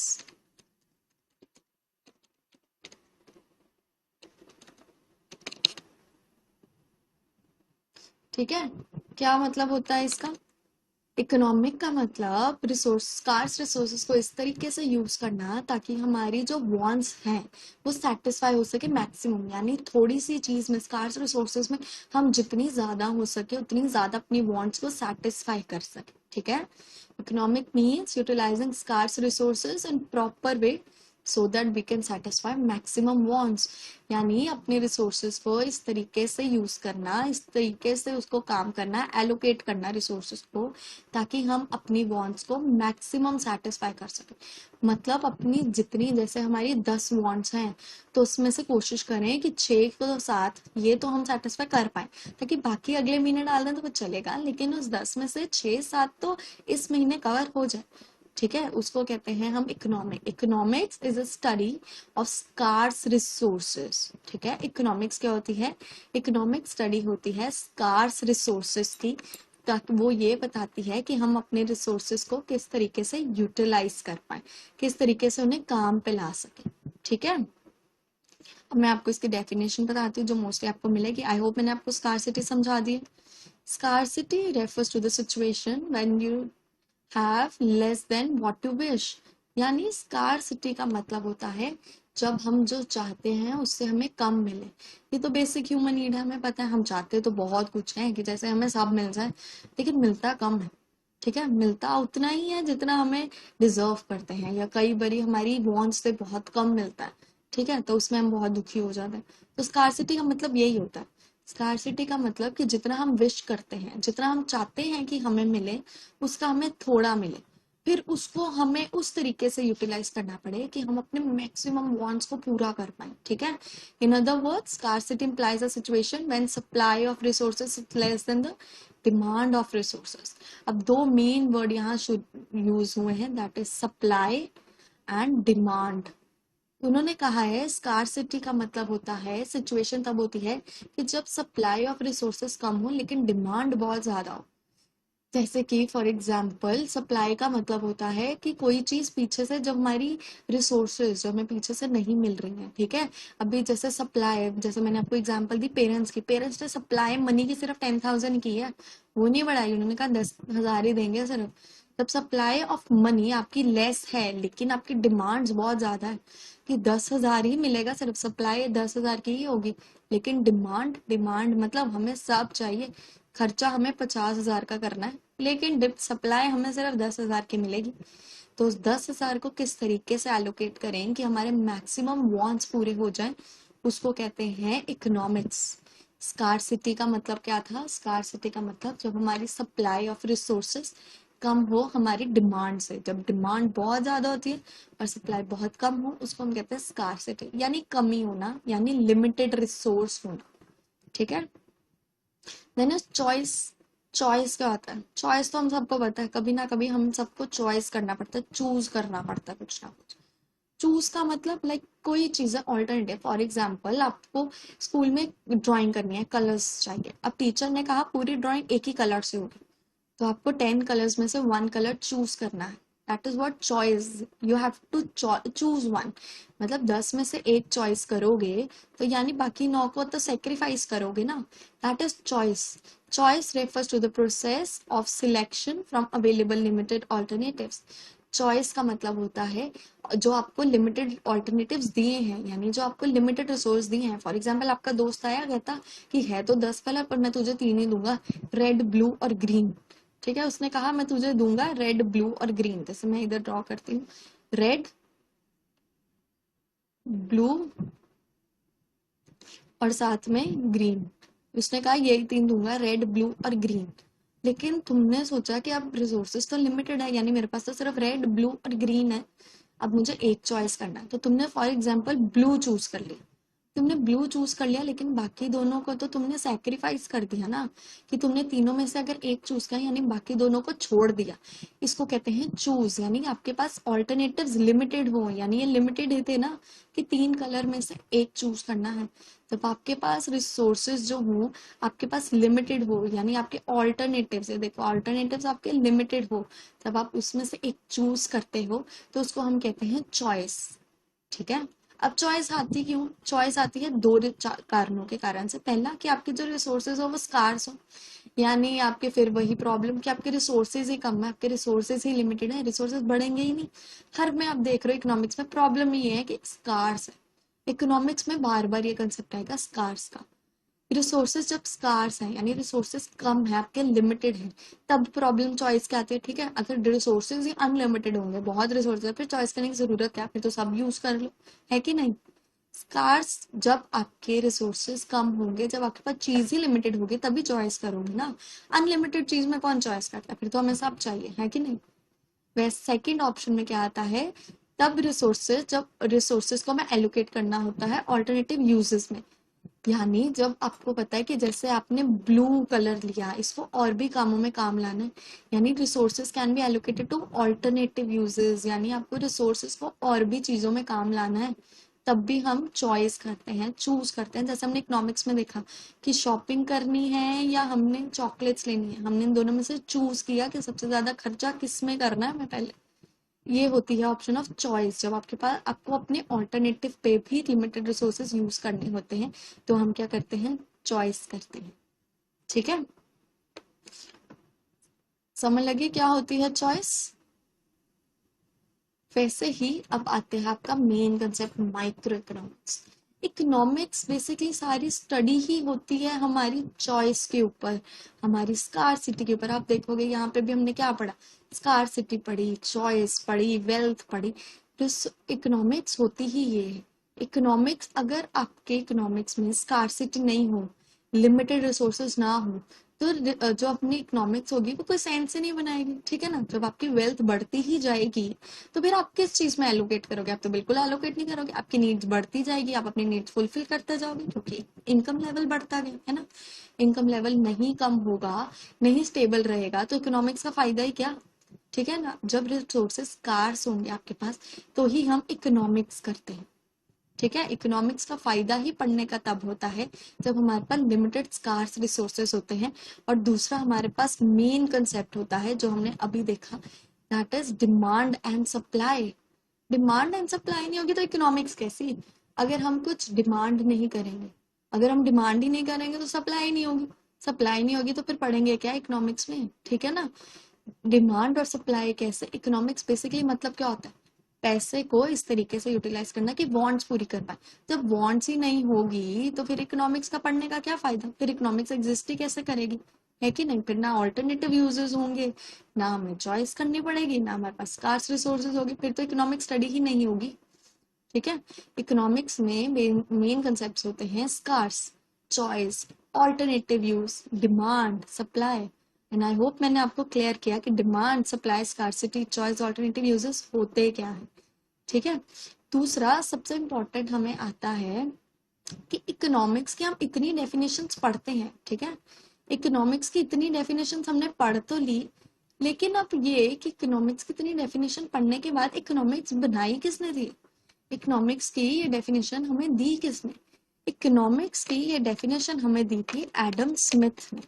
ठीक है, क्या मतलब होता है इसका? इकोनॉमिक का मतलब रिसोर्स, स्कार्स रिसोर्सेज को इस तरीके से यूज करना ताकि हमारी जो वांट्स हैं वो सेटिस्फाई हो सके मैक्सिमम, यानी थोड़ी सी चीज में, स्कार्स रिसोर्सेज में हम जितनी ज्यादा हो सके उतनी ज्यादा अपनी वांट्स को सेटिस्फाई कर सके। ठीक है, economic means utilising scarce resources in proper way so that we can satisfy maximum wants, यानी अपने रिसोर्सेज को इस तरीके से यूज करना, इस तरीके से उसको काम करना, एलोकेट करना रिसोर्सेज को, ताकि हम अपनी वांट्स को मैक्सिमम सेटिस्फाई कर सकें। मतलब अपनी जितनी, जैसे हमारी 10 वांट्स हैं तो उसमें से कोशिश करें कि 6 को 7 ये तो हम सेटिस्फाई कर पाए, ताकि बाकी अगले महीने डाल दें तो कुछ चलेगा, लेकिन उस 10 में से 6-7 तो इस महीने कवर हो जाए। ठीक है, उसको कहते हैं हम economic. Economics is a study of scarce resources. ठीक है, इकोनॉमिक्स क्या होती है? इकोनॉमिक स्टडी होती है स्कार्स रिसोर्सेज की, ताकि वो ये बताती है कि हम अपने रिसोर्सेज को किस तरीके से यूटिलाइज कर पाए, किस तरीके से उन्हें काम पे ला सके। ठीक है, अब मैं आपको इसकी डेफिनेशन बताती हूँ जो मोस्टली आपको मिलेगी। आई होप मैंने आपको स्कार्सिटी समझा दी। Scarcity refers to the situation when you have less than what you wish, यानी स्कार्सिटी का मतलब होता है जब हम जो चाहते हैं उससे हमें कम मिले। ये तो बेसिक ह्यूमन नीड है, हमें पता है, हम चाहते तो बहुत कुछ है कि जैसे हमें सब मिल जाए, लेकिन मिलता कम है। ठीक है, मिलता उतना ही है जितना हमें डिजर्व करते हैं, या कई बारी हमारी वॉन्ट्स से बहुत कम मिलता है। ठीक है, तो उसमें हम बहुत दुखी हो जाते हैं। तो स्कार्सिटी का मतलब यही होता है। स्कार्सिटी का मतलब कि जितना हम विश करते हैं, जितना हम चाहते हैं कि हमें मिले, उसका हमें थोड़ा मिले, फिर उसको हमें उस तरीके से यूटिलाइज करना पड़े कि हम अपने मैक्सिमम वांट्स को पूरा कर पाए। ठीक है, in other words scarcity implies a situation when supply of resources is less than the demand of resources. अब दो मेन वर्ड यहाँ यूज हुए हैं, that is supply and demand. उन्होंने कहा है स्कार्सिटी का मतलब होता है, सिचुएशन तब होती है कि जब सप्लाई ऑफ रिसोर्सेस कम हो लेकिन डिमांड बहुत ज्यादा हो। जैसे कि फॉर एग्जाम्पल सप्लाई का मतलब होता है कि कोई चीज पीछे से, जब हमारी रिसोर्सेज जो हमें पीछे से नहीं मिल रही है, ठीक है, अभी जैसे सप्लाई, जैसे मैंने आपको एग्जांपल दी पेरेंट्स की, पेरेंट्स ने सप्लाई मनी की सिर्फ 10,000 की है, वो नहीं बढ़ाई, उन्होंने कहा 10,000 ही देंगे सिर्फ। तब सप्लाई ऑफ मनी आपकी लेस है लेकिन आपकी डिमांड्स बहुत ज्यादा है कि 10,000 ही मिलेगा, सिर्फ सप्लाई 10,000 की ही होगी, लेकिन डिमांड, डिमांड मतलब हमें सब चाहिए, खर्चा हमें 50,000 का करना है, लेकिन डिप सप्लाई हमें सिर्फ 10,000 की मिलेगी। तो उस 10,000 को किस तरीके से एलोकेट करें कि हमारे मैक्सिमम वांट्स पूरे हो जाएं, उसको कहते हैं इकोनॉमिक्स। स्कार्सिटी का मतलब क्या था? स्कार्सिटी का मतलब जब हमारी सप्लाई ऑफ रिसोर्सेस कम हो हमारी डिमांड से, जब डिमांड बहुत ज्यादा होती है और सप्लाई बहुत कम हो, उसको हम कहते हैं स्कार्सिटी, यानी कमी होना, यानी लिमिटेड रिसोर्स होना। ठीक है, देन चॉइस। चॉइस क्या होता है? चॉइस तो हम सबको पता है, कभी ना कभी हम सबको चॉइस करना पड़ता है, चूज करना पड़ता है कुछ ना कुछ। चूज का मतलब लाइक कोई चीज है ऑल्टरनेटिव। फॉर एग्जाम्पल आपको स्कूल में ड्राइंग करनी है, कलर्स चाहिए, अब टीचर ने कहा पूरी ड्राइंग एक ही कलर से होगी, तो आपको 10 कलर्स में से 1 कलर चूज करना है। That is what choice, you have to choose one. मतलब 10 में से एक चॉइस करोगे तो यानी बाकी 9 को तो सेक्रीफाइस करोगे ना, that is choice. Choice refers to the process of selection from available limited alternatives. Choice का मतलब होता है जो आपको लिमिटेड ऑल्टरनेटिव्स दिए हैं, यानी जो आपको लिमिटेड रिसोर्स दिए हैं। फॉर एग्जाम्पल आपका दोस्त आया कहता कि है तो 10 कलर पर मैं तुझे 3 ही दूंगा, रेड, ब्लू और ग्रीन। ठीक है, उसने कहा मैं तुझे दूंगा रेड, ब्लू और ग्रीन। जैसे मैं इधर ड्रॉ करती हूँ, रेड, ब्लू और साथ में ग्रीन। उसने कहा यही 3 दूंगा, रेड, ब्लू और ग्रीन। लेकिन तुमने सोचा कि अब रिसोर्सेज तो लिमिटेड है, यानी मेरे पास तो सिर्फ रेड, ब्लू और ग्रीन है, अब मुझे एक चॉइस करना है, तो तुमने फॉर एग्जाम्पल ब्लू चूज कर लिया। तुमने ब्लू चूज कर लिया, लेकिन बाकी दोनों को तो तुमने सैक्रिफाइस कर दिया ना, कि तुमने तीनों में से अगर एक चूज किया यानी बाकी दोनों को छोड़ दिया। इसको कहते हैं चूज, यानी आपके पास ऑल्टरनेटिव्स लिमिटेड हो, यानी ये लिमिटेड थे ना कि 3 कलर में से एक चूज करना है। जब आपके पास रिसोर्सेज जो हो आपके पास लिमिटेड हो, यानी आपके ऑल्टरनेटिव्स है, देखो ऑल्टरनेटिव्स आपके लिमिटेड हो, जब आप उसमें से एक चूज करते हो तो उसको हम कहते हैं चॉइस। ठीक है। अब चॉइस आती क्यों? चॉइस आती है दो कारणों के कारण से। पहला कि आपके जो रिसोर्सेज हो वो स्कार्स हो, यानी आपके फिर वही प्रॉब्लम कि आपके रिसोर्सेज ही कम है, आपके रिसोर्सेज ही लिमिटेड है, रिसोर्सेज बढ़ेंगे ही नहीं। हर में आप देख रहे हो इकोनॉमिक्स में प्रॉब्लम ये है कि स्कार्स है। इकोनॉमिक्स में बार बार ये कंसेप्ट आएगा स्कार्स का। रिसोर्सेज जब स्कार्स हैं यानी रिसोर्सेज कम है, आपके लिमिटेड है, तब प्रॉब्लम चॉइस की आती है। ठीक है। अगर रिसोर्सेज ही अनलिमिटेड होंगे, बहुत रिसोर्सेज है, फिर चॉइस करने की जरूरत है, फिर तो सब यूज कर लो, है कि नहीं। स्कार्स जब आपके रिसोर्सेज कम होंगे, जब आपके पास चीज ही लिमिटेड होगी, तभी चॉइस करोगे ना। अनलिमिटेड चीज में कौन चॉइस करता है, फिर तो हमें सब चाहिए, है कि नहीं। वैसे सेकंड ऑप्शन में क्या आता है, तब रिसोर्सेज जब रिसोर्सेज को हमें एलोकेट करना होता है ऑल्टरनेटिव यूजेस में, यानी जब आपको पता है कि जैसे आपने ब्लू कलर लिया, इसको और भी कामों में काम लाना है, यानी resources can be allocated two alternative uses, यानी आपको रिसोर्सेज को और भी चीजों में काम लाना है, तब भी हम चॉइस करते हैं, चूज करते हैं। जैसे हमने इकोनॉमिक्स में देखा कि शॉपिंग करनी है या हमने चॉकलेट्स लेनी है, हमने इन दोनों में से चूज किया कि सबसे ज्यादा खर्चा किस में करना है, मैं पहले। ये होती है ऑप्शन ऑफ चॉइस। जब आपके पास आपको अपने ऑल्टरनेटिव पे भी लिमिटेड रिसोर्सेज यूज करने होते हैं, तो हम क्या करते हैं, चॉइस करते हैं। ठीक है। समझ लगी क्या होती है चॉइस। वैसे ही अब आते हैं आपका main concept micro economics. Economics basically सारी स्टडी ही होती है हमारी चॉइस के ऊपर, हमारी स्कार्सिटी के ऊपर। आप देखोगे यहाँ पे भी हमने क्या पढ़ा, स्कार्सिटी पढ़ी, चॉइस पढ़ी, वेल्थ पढ़ी। तो इकोनॉमिक्स होती ही ये है। इकोनॉमिक्स, अगर आपके इकोनॉमिक्स में स्कार्सिटी नहीं हो, लिमिटेड रिसोर्सेज ना हो, तो जो अपनी इकोनॉमिक्स होगी वो कोई सेंस ही नहीं बनाएगी। ठीक है ना। जब आपकी वेल्थ बढ़ती ही जाएगी, तो फिर आप किस चीज में एलोकेट करोगे, आप तो बिल्कुल एलोकेट नहीं करोगे। आपकी नीड्स बढ़ती जाएगी, आप अपनी नीड्स फुलफिल करते जाओगे, क्योंकि इनकम लेवल बढ़ता गया है ना। इनकम लेवल नहीं कम होगा, नहीं स्टेबल रहेगा, तो इकोनॉमिक्स का फायदा ही क्या। ठीक है ना। जब रिसोर्सेस स्कार्स होंगे आपके पास, तो ही हम इकोनॉमिक्स करते हैं। ठीक है। इकोनॉमिक्स का फायदा ही पढ़ने का तब होता है जब हमारे पास लिमिटेड स्कार्स रिसोर्सेस होते हैं। और दूसरा हमारे पास मेन कंसेप्ट होता है जो हमने अभी देखा, that is demand and supply. Demand and supply नहीं होगी तो इकोनॉमिक्स कैसी। अगर हम कुछ डिमांड नहीं करेंगे, अगर हम डिमांड ही नहीं करेंगे तो सप्लाई नहीं होगी, सप्लाई नहीं होगी तो फिर पढ़ेंगे क्या इकोनॉमिक्स में। ठीक है ना। डिमांड और सप्लाई कैसे, इकोनॉमिक्स बेसिकली मतलब क्या होता है, पैसे को इस तरीके से यूटिलाइज करना कि वांट्स पूरी कर पाए। जब वांट्स ही नहीं होगी तो फिर इकोनॉमिक्स का पढ़ने का क्या फायदा, फिर इकोनॉमिक्स एग्जिस्ट ही कैसे करेगी, है कि नहीं। फिर ना ऑल्टरनेटिव यूजेस होंगे, ना हमें चॉइस करनी पड़ेगी, ना हमारे पास स्कार्स रिसोर्सेज होगी, फिर तो इकोनॉमिक स्टडी ही नहीं होगी। ठीक है। इकोनॉमिक्स में मेन कंसेप्ट होते हैं scarce, choice, alternative use, demand, supply. And I hope मैंने आपको क्लियर किया कि demand, supply, scarcity, choice, alternative uses होते क्या है। ठीक है। दूसरा सबसे इंपॉर्टेंट हमें आता है कि इकोनॉमिक्स की हम इतनी डेफिनेशंस पढ़ते हैं। ठीक है। इकोनॉमिक्स की इतनी डेफिनेशंस हमने पढ़ तो ली, लेकिन अब ये कि इकोनॉमिक्स की इतनी डेफिनेशन पढ़ने के बाद इकोनॉमिक्स बनाई किसने थी, इकोनॉमिक्स की ये डेफिनेशन हमें दी किसने। इकोनॉमिक्स की ये डेफिनेशन हमें दी थी एडम स्मिथ ने।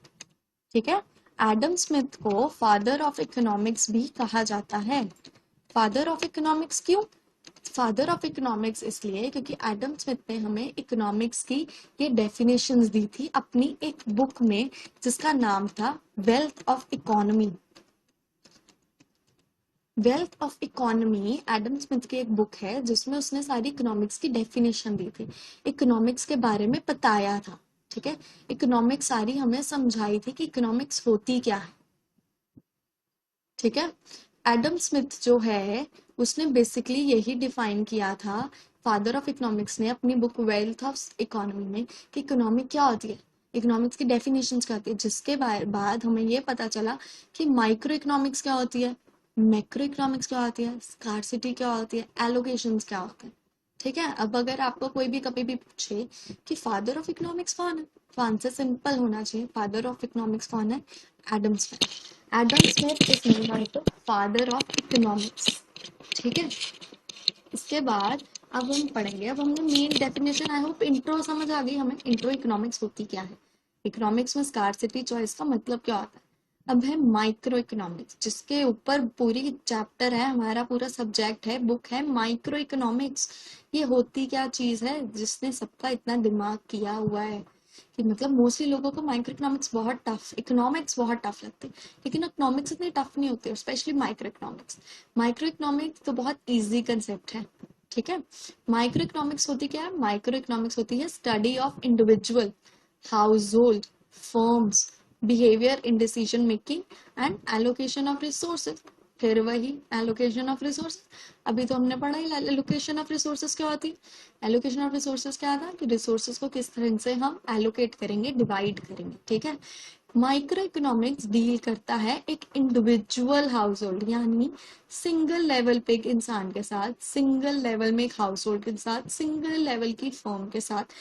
ठीक है। एडम स्मिथ को फादर ऑफ इकोनॉमिक्स भी कहा जाता है। फादर ऑफ इकोनॉमिक्स क्यों, फादर ऑफ इकोनॉमिक्स इसलिए क्योंकि एडम स्मिथ ने हमें इकोनॉमिक्स की ये डेफिनेशंस दी थी अपनी एक बुक में, जिसका नाम था wealth of economy. Wealth of economy Adam Smith की एक बुक है जिसमें उसने सारी इकोनॉमिक्स की डेफिनेशन दी थी, इकोनॉमिक्स के बारे में बताया था। ठीक है। इकोनॉमिक्स सारी हमें समझाई थी कि इकोनॉमिक्स होती क्या है। ठीक है। एडम स्मिथ जो है उसने बेसिकली यही डिफाइन किया था, फादर ऑफ इकोनॉमिक्स ने अपनी बुक वेल्थ ऑफ इकोनॉमी में, कि इकोनॉमिक क्या होती है, इकोनॉमिक्स की डेफिनेशंस क्या होती है। जिसके बाद हमें ये पता चला कि माइक्रो इकोनॉमिक्स क्या होती है, मैक्रो इकोनॉमिक्स क्या होती है, स्कार्सिटी क्या होती है, एलोकेशंस क्या होते हैं। ठीक है। अब अगर आपको कोई भी कभी भी पूछे कि फादर ऑफ इकोनॉमिक्स कौन है, तो आंसर सिंपल होना चाहिए, फादर ऑफ इकोनॉमिक्स कौन है, Adam Smith. Adam Smith is known the father of economics. ठीक है। इसके बाद अब हम पढ़ेंगे, अब हमने main definition, I hope intro समझ आ गई हमें, इंट्रो इकोनॉमिक्स होती क्या है, इकोनॉमिक्स में स्कार्सिटी चॉइस का मतलब क्या होता है। अब है माइक्रो इकोनॉमिक्स, जिसके ऊपर पूरी चैप्टर है, हमारा पूरा सब्जेक्ट है, बुक है माइक्रो इकोनॉमिक्स। ये होती क्या चीज है जिसने सबका इतना दिमाग किया हुआ है कि मतलब मोस्टली लोगों को माइक्रो इकोनॉमिक्स बहुत टफ, इकोनॉमिक्स बहुत टफ लगती है, लेकिन इकोनॉमिक्स इतनी टफ नहीं होती, specially micro economics. Micro economics तो बहुत इजी कंसेप्ट है। ठीक है। माइक्रो इकोनॉमिक्स होती क्या है, माइक्रो इकोनॉमिक्स होती है study of individual, household, firms, behaviour in decision making and allocation of resources. फिर वही एलोकेशन ऑफ रिसोर्सेज, अभी तो हमने पढ़ा ही एलोकेशन ऑफ रिसोर्सेज क्या होती है। एलोकेशन ऑफ रिसोर्सेज क्या था कि रिसोर्सेज को किस तरह से हम एलोकेट करेंगे, डिवाइड करेंगे। ठीक है। माइक्रो इकोनॉमिक्स डील करता है एक इंडिविजुअल हाउस होल्ड, यानी सिंगल लेवल पे एक इंसान के साथ, सिंगल लेवल में एक हाउस होल्ड के साथ, सिंगल लेवल की फर्म के साथ,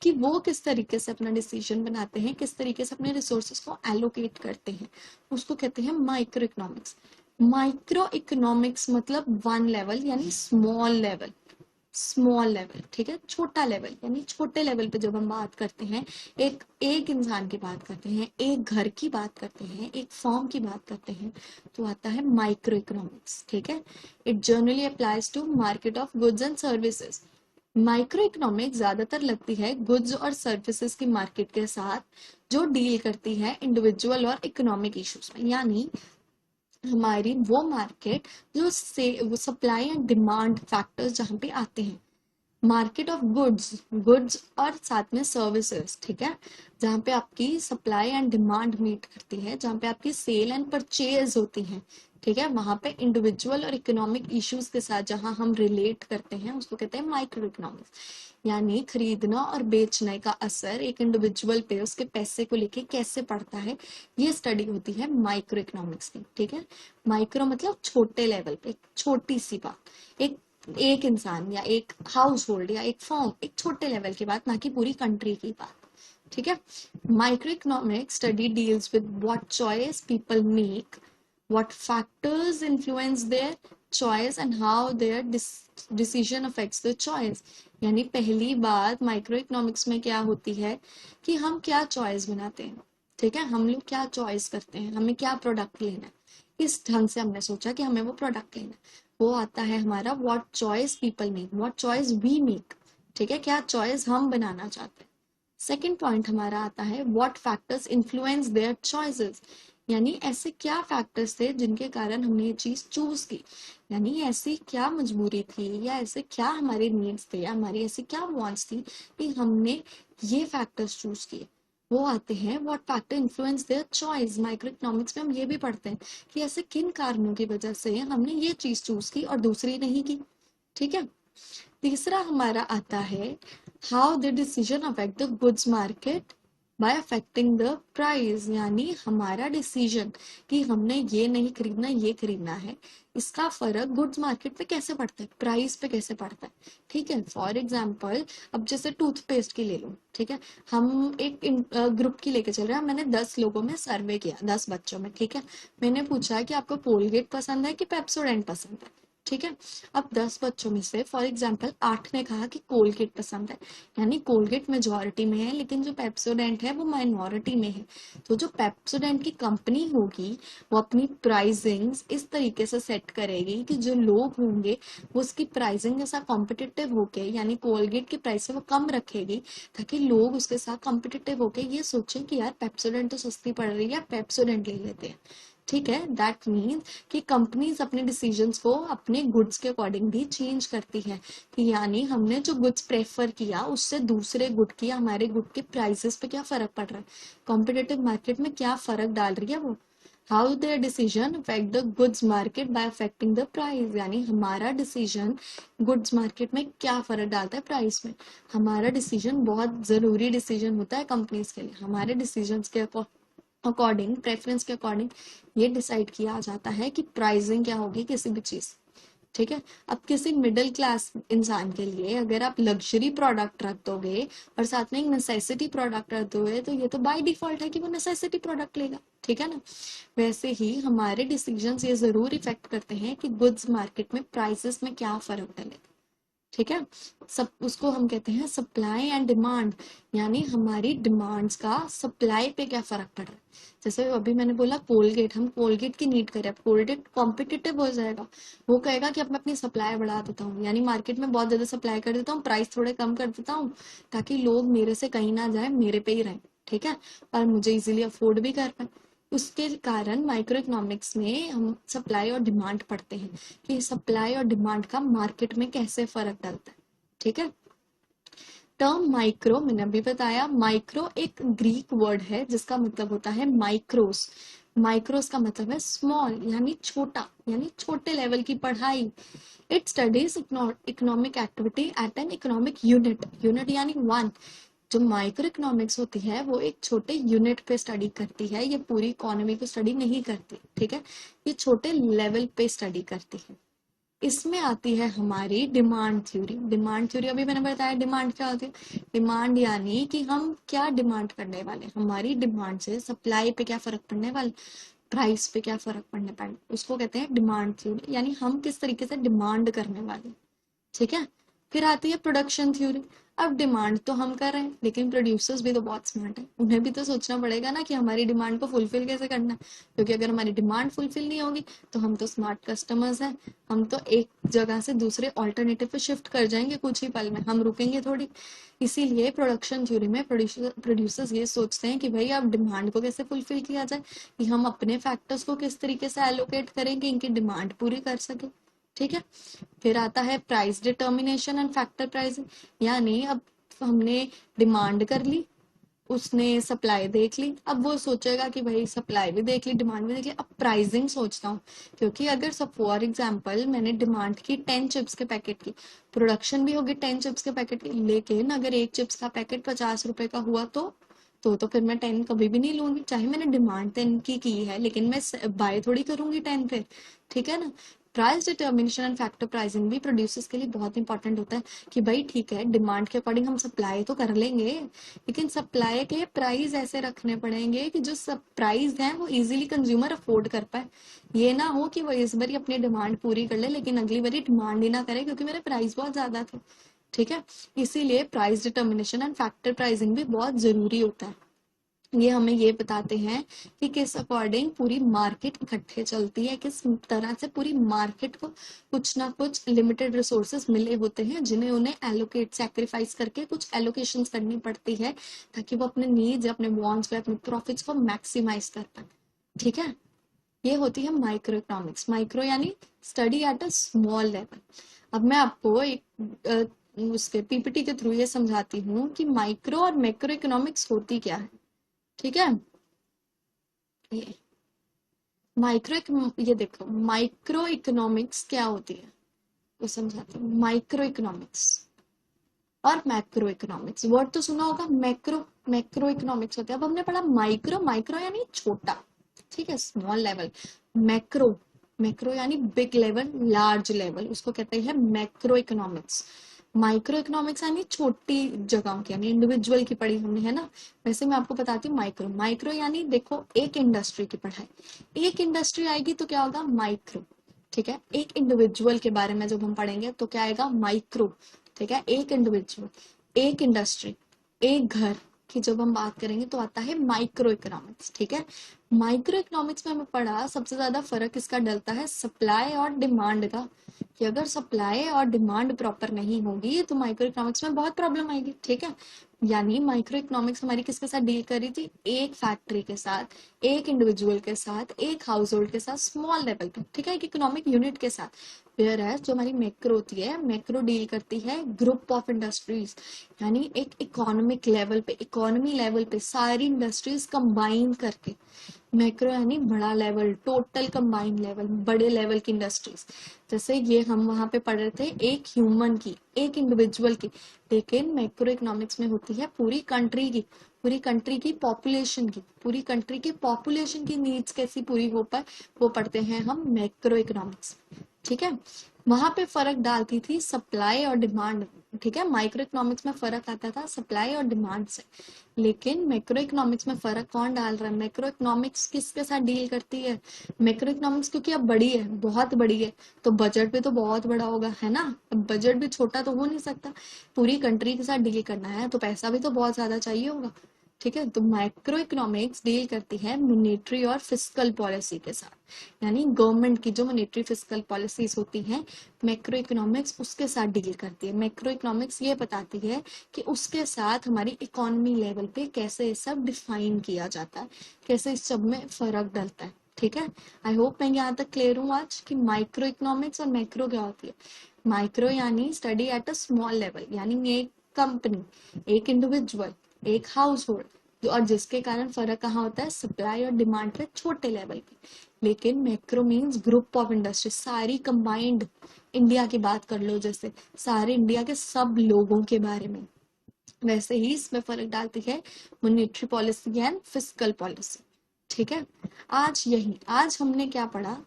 कि वो किस तरीके से अपना डिसीजन बनाते हैं, किस तरीके से अपने रिसोर्सेज को एलोकेट करते हैं, उसको कहते हैं माइक्रो इकोनॉमिक्स। माइक्रो इकोनॉमिक्स मतलब वन लेवल, यानी स्मॉल लेवल, स्मॉल लेवल। ठीक है। छोटा लेवल, यानी छोटे लेवल पे जब हम बात करते हैं, एक एक इंसान की बात करते हैं, एक घर की बात करते हैं, एक फॉर्म की बात करते हैं, तो आता है माइक्रो इकोनॉमिक्स। ठीक है। It generally applies to market of goods and services. Micro economics ज्यादातर लगती है गुड्स और सर्विसेज की मार्केट के साथ, जो डील करती है इंडिविजुअल और इकोनॉमिक इश्यूज में, यानी हमारी वो मार्केट जो से वो सप्लाई एंड डिमांड फैक्टर्स जहाँ पे आते हैं, मार्केट ऑफ गुड्स, गुड्स और साथ में सर्विसेज। ठीक है। जहाँ पे आपकी सप्लाई एंड डिमांड मीट करती है, जहाँ पे आपकी सेल एंड परचेज होती है। ठीक है। वहां पे इंडिविजुअल और इकोनॉमिक इश्यूज के साथ जहां हम रिलेट करते हैं, उसको कहते हैं माइक्रो इकोनॉमिक्स। यानी खरीदना और बेचने का असर एक इंडिविजुअल पे उसके पैसे को लेके कैसे पड़ता है, ये स्टडी होती है माइक्रो इकोनॉमिक्स की। ठीक है। माइक्रो मतलब छोटे लेवल पे, छोटी सी बात, एक इंसान या एक हाउस होल्ड या एक फर्म, एक छोटे लेवल की बात, ना कि पूरी कंट्री की बात। ठीक है। Micro economic study deals with what choice people make, what factors influence their choice and how their decision affects the choice। यानी पहली बात माइक्रो इकोनॉमिक्स में क्या होती है कि हम क्या चॉइस बनाते हैं। ठीक है। हम लोग क्या चॉइस करते हैं, हमें क्या प्रोडक्ट लेना है, इस ढंग से हमने सोचा कि हमें वो प्रोडक्ट लेना है। वो आता है हमारा what choice people make, what choice we make. ठीक है। क्या चॉइस हम बनाना चाहते हैं। सेकेंड पॉइंट हमारा आता है what factors influence there choices, यानी ऐसे क्या फैक्टर्स थे जिनके कारण हमने ये चीज चूज की, यानी ऐसी क्या मजबूरी थी या ऐसे क्या हमारे नीड्स थे या हमारी ऐसी क्या वांट्स थी कि हमने ये फैक्टर्स चूज किए। वो आते हैं what factor influence their choice. Micro economics में हम ये भी पढ़ते हैं कि ऐसे किन कारणों की वजह से हमने ये चीज चूज की और दूसरी नहीं की। ठीक है। तीसरा हमारा आता है how the decision affect the goods market by affecting the price, यानी हमारा डिसीजन कि हमने ये नहीं खरीदना, ये खरीदना है, इसका फर्क गुड्स मार्केट पे कैसे पड़ता है, प्राइस पे कैसे पड़ता है। ठीक है। फॉर एग्जाम्पल अब जैसे टूथपेस्ट की ले लो। ठीक है। हम एक ग्रुप की लेके चल रहे हैं, मैंने 10 लोगों में सर्वे किया, 10 बच्चों में। ठीक है। मैंने पूछा कि आपको कोलगेट पसंद है कि पेप्सोडेंट पसंद है। ठीक है। अब 10 बच्चों में से फॉर एग्जाम्पल 8 ने कहा कि कोलगेट पसंद है, यानी कोलगेट मेजोरिटी में है, लेकिन जो पेप्सोडेंट है वो माइनॉरिटी में है। तो जो पेप्सोडेंट की कंपनी होगी वो अपनी प्राइसिंग इस तरीके से सेट करेगी कि जो लोग होंगे वो उसकी प्राइसिंग के साथ कॉम्पिटिटिव होके, यानी कोलगेट की प्राइस से वो कम रखेगी, ताकि लोग उसके साथ कॉम्पिटिटिव होके ये सोचें कि यार पेप्सोडेंट तो सस्ती पड़ रही है, पेप्सोडेंट ले लेते हैं। ठीक है। दैट मीन्स कि कंपनीज अपने डिसीजंस को अपने गुड्स के अकॉर्डिंग भी चेंज करती है, कि यानी हमने जो गुड्स प्रेफर किया उससे दूसरे गुड की, हमारे गुड के प्राइसेस पे क्या फर्क पड़ रहा है, कॉम्पिटिटिव मार्केट में क्या फर्क डाल रही है वो। How their decision affect the goods market by affecting the price, यानी हमारा डिसीजन गुड्स मार्केट में क्या फर्क डालता है प्राइस में। हमारा डिसीजन बहुत जरूरी डिसीजन होता है कंपनीज के लिए, हमारे डिसीजन के अकॉर्डिंग, प्रेफरेंस के अकॉर्डिंग ये डिसाइड किया जाता है कि प्राइसिंग क्या होगी किसी भी चीज। ठीक है। अब किसी मिडिल क्लास इंसान के लिए अगर आप लग्जरी प्रोडक्ट रख दोगे और साथ में एक नेसेसिटी प्रोडक्ट रख दोगे तो ये तो बाय डिफॉल्ट है कि वो नेसेसिटी प्रोडक्ट लेगा, ठीक है ना। वैसे ही हमारे डिसीजंस ये जरूर इफेक्ट करते हैं कि गुड्स मार्केट में प्राइसेस में क्या फर्क डलेगा, ठीक है। सब उसको हम कहते हैं सप्लाई एंड डिमांड, यानी हमारी डिमांड्स का सप्लाई पे क्या फर्क पड़ रहा है। जैसे अभी मैंने बोला कोलगेट, हम कोलगेट की नीड करें, अब कोलगेट कॉम्पिटिटिव हो जाएगा, वो कहेगा कि अब मैं अपनी सप्लाई बढ़ा देता हूँ, यानी मार्केट में बहुत ज्यादा सप्लाई कर देता हूँ, प्राइस थोड़े कम कर देता हूँ ताकि लोग मेरे से कहीं ना जाए, मेरे पे ही रहें, ठीक है, और मुझे इजीली अफोर्ड भी कर पाए। उसके कारण माइक्रो इकोनॉमिक्स में हम सप्लाई और डिमांड पढ़ते हैं कि सप्लाई और डिमांड का मार्केट में कैसे फर्क डलता है, ठीक है। टर्म माइक्रो मैंने अभी बताया, माइक्रो एक ग्रीक वर्ड है जिसका मतलब होता है माइक्रोस। माइक्रोस का मतलब है स्मॉल, यानी छोटा, यानी छोटे लेवल की पढ़ाई। It studies economic activity at an economic unit, unit यानी वन। जो माइक्रो इकोनॉमिक्स होती है वो एक छोटे यूनिट पे स्टडी करती है, ये पूरी इकोनॉमी को स्टडी नहीं करती, ठीक है, ये छोटे लेवल पे स्टडी करती है। इसमें आती है हमारी डिमांड थ्योरी। डिमांड थ्योरी अभी मैंने बताया डिमांड क्या होती है, डिमांड यानी कि हम क्या डिमांड करने वाले, हमारी डिमांड से सप्लाई पे क्या फर्क पड़ने वाला, प्राइस पे क्या फर्क पड़ने वाला, उसको कहते हैं डिमांड थ्योरी, यानी हम किस तरीके से डिमांड करने वाले, ठीक है। फिर आती है प्रोडक्शन थ्योरी। अब डिमांड तो हम कर रहे हैं लेकिन प्रोड्यूसर्स भी तो बहुत स्मार्ट है, उन्हें भी तो सोचना पड़ेगा ना कि हमारी डिमांड को फुलफिल कैसे करना है, क्योंकि अगर हमारी डिमांड फुलफिल नहीं होगी तो हम तो स्मार्ट कस्टमर्स हैं, हम तो एक जगह से दूसरे ऑल्टरनेटिव पे शिफ्ट कर जाएंगे कुछ ही पल में, हम रुकेंगे थोड़ी। इसीलिए प्रोडक्शन थ्योरी में प्रोड्यूसर्स ये सोचते हैं कि भाई अब डिमांड को कैसे फुलफिल किया जाए, कि हम अपने फैक्टर्स को किस तरीके से एलोकेट करें कि इनकी डिमांड पूरी कर सके, ठीक है। फिर आता है price determination and factor pricing, यानी अब हमने डिमांड कर ली, उसने सप्लाई देख ली, अब वो सोचेगा कि भाई सप्लाई भी देख ली, डिमांड भी देख ली, अब प्राइसिंग सोचता हूँ। क्योंकि अगर सब फॉर एग्जांपल मैंने डिमांड की 10 चिप्स के पैकेट की, प्रोडक्शन भी होगी 10 चिप्स के पैकेट की, लेकिन अगर एक चिप्स का पैकेट 50 रुपए का हुआ तो फिर मैं 10 कभी भी नहीं लूंगी, चाहे मैंने डिमांड 10 की है लेकिन मैं बाय थोड़ी करूंगी 10 पे, ठीक है ना। Price determination and factor pricing भी प्रोड्यूसर्स के लिए बहुत इंपॉर्टेंट होता है कि भाई ठीक है डिमांड के अकॉर्डिंग हम सप्लाई तो कर लेंगे, लेकिन सप्लाई के प्राइस ऐसे रखने पड़ेंगे कि जो सब प्राइस है वो इजीली कंज्यूमर अफोर्ड कर पाए। ये ना हो कि वो इस बार अपनी डिमांड पूरी कर ले लेकिन अगली बारी डिमांड ही ना करे क्योंकि मेरे प्राइस बहुत ज्यादा थे, ठीक है। इसीलिए price determination and factor pricing भी बहुत जरूरी होता है। ये हमें ये बताते हैं कि किस अकॉर्डिंग पूरी मार्केट इकट्ठे चलती है, किस तरह से पूरी मार्केट को कुछ ना कुछ लिमिटेड रिसोर्सेज मिले होते हैं जिन्हें उन्हें एलोकेट सैक्रिफाइस करके कुछ एलोकेशंस करनी पड़ती है ताकि वो अपने नीड्स, अपने वांट्स, अपने प्रॉफिट्स को मैक्सिमाइज कर पाए, ठीक है। ये होती है माइक्रो इकोनॉमिक्स। माइक्रो यानी study at a small level. अब मैं आपको एक उसके पीपीटी के थ्रू ये समझाती हूँ कि माइक्रो और मैक्रो इकोनॉमिक्स होती क्या है, ठीक है। ये ये देखो माइक्रो इकोनॉमिक्स क्या होती है वो समझाती हूँ। माइक्रो इकोनॉमिक्स और मैक्रो इकोनॉमिक्स, वर्ड तो सुना होगा, मैक्रो मैक्रो इकोनॉमिक्स होता है। अब हमने पढ़ा माइक्रो, माइक्रो यानी छोटा, ठीक है, स्मॉल लेवल। मैक्रो, मैक्रो यानी बिग लेवल, लार्ज लेवल, उसको कहते हैं मैक्रो इकोनॉमिक्स। माइक्रो इकोनॉमिक्स यानी छोटी जगहों की, यानी इंडिविजुअल की पढ़ी हमने, है ना। वैसे मैं आपको बताती हूँ माइक्रो, माइक्रो यानी देखो एक इंडस्ट्री की पढ़ाई, एक इंडस्ट्री आएगी तो क्या होगा माइक्रो, ठीक है। एक इंडिविजुअल के बारे में जब हम पढ़ेंगे तो क्या आएगा माइक्रो, ठीक है। एक इंडिविजुअल, एक इंडस्ट्री, एक घर की जब हम बात करेंगे तो आता है माइक्रो इकोनॉमिक्स, ठीक है। माइक्रो इकोनॉमिक्स में हमें पढ़ा सबसे ज्यादा फर्क इसका डलता है सप्लाई और डिमांड का, कि अगर सप्लाई और डिमांड प्रॉपर नहीं होगी तो माइक्रो इकोनॉमिक्स में बहुत प्रॉब्लम आएगी, ठीक है। यानी माइक्रो इकोनॉमिक्स हमारी किसके साथ डील कर रही थी, एक फैक्ट्री के साथ, एक इंडिविजुअल के साथ, एक हाउस होल्ड के साथ, स्मॉल लेवल पे, ठीक है, एक इकोनॉमिक यूनिट के साथ। वेयर है जो हमारी मैक्रो होती है, मैक्रो डील करती है ग्रुप ऑफ इंडस्ट्रीज, यानी एक इकोनॉमिक लेवल पे, इकोनॉमी लेवल पे सारी इंडस्ट्रीज कंबाइन करके। मैक्रो यानी बड़ा लेवल, टोटल कंबाइंड लेवल, बड़े लेवल की इंडस्ट्रीज। जैसे ये हम वहां पे पढ़ रहे थे एक ह्यूमन की, एक इंडिविजुअल की, लेकिन मैक्रो इकोनॉमिक्स में होती है पूरी कंट्री की, पूरी कंट्री की पॉपुलेशन की, पूरी कंट्री की पॉपुलेशन की नीड्स कैसी पूरी हो पाए वो पढ़ते हैं हम मैक्रो इकोनॉमिक्स। ठीक है, वहां पे फर्क डालती थी सप्लाई और डिमांड। ठीक है, माइक्रो इकोनॉमिक्स में फर्क आता था सप्लाई और डिमांड से, लेकिन मैक्रो इकोनॉमिक्स में फर्क कौन डाल रहा है? मैक्रो इकोनॉमिक्स किसके साथ डील करती है? मैक्रो इकोनॉमिक्स क्योंकि अब बड़ी है, बहुत बड़ी है, तो बजट भी तो बहुत बड़ा होगा, है ना? अब बजट भी छोटा तो हो नहीं सकता, पूरी कंट्री के साथ डील करना है तो पैसा भी तो बहुत ज्यादा चाहिए होगा। ठीक है, तो माइक्रो इकोनॉमिक्स डील करती है मॉनेटरी और फिस्कल पॉलिसी के साथ, यानी गवर्नमेंट की जो मॉनेटरी फिस्कल पॉलिसीज होती हैं, मैक्रो इकोनॉमिक्स उसके साथ डील करती है। मैक्रो इकोनॉमिक्स ये बताती है कि उसके साथ हमारी इकोनॉमी लेवल पे कैसे ये सब डिफाइन किया जाता है, कैसे इस सब में फर्क डलता है। ठीक है, आई होप मैं यहाँ तक क्लियर हूँ आज कि माइक्रो इकोनॉमिक्स और मैक्रो क्या होती है। माइक्रो यानी study at a small level, यानी एक कंपनी, एक इंडिविजुअल, एक हाउस होल्ड, और जिसके कारण फर्क कहाँ होता है? सप्लाई और डिमांड पे, छोटे लेवल पे। लेकिन macro means group of industry, सारी कंबाइंड। इंडिया की बात कर लो, जैसे सारे इंडिया के सब लोगों के बारे में, वैसे ही इसमें फर्क डालती है monetary policy and fiscal policy. ठीक है, आज हमने क्या पढ़ा?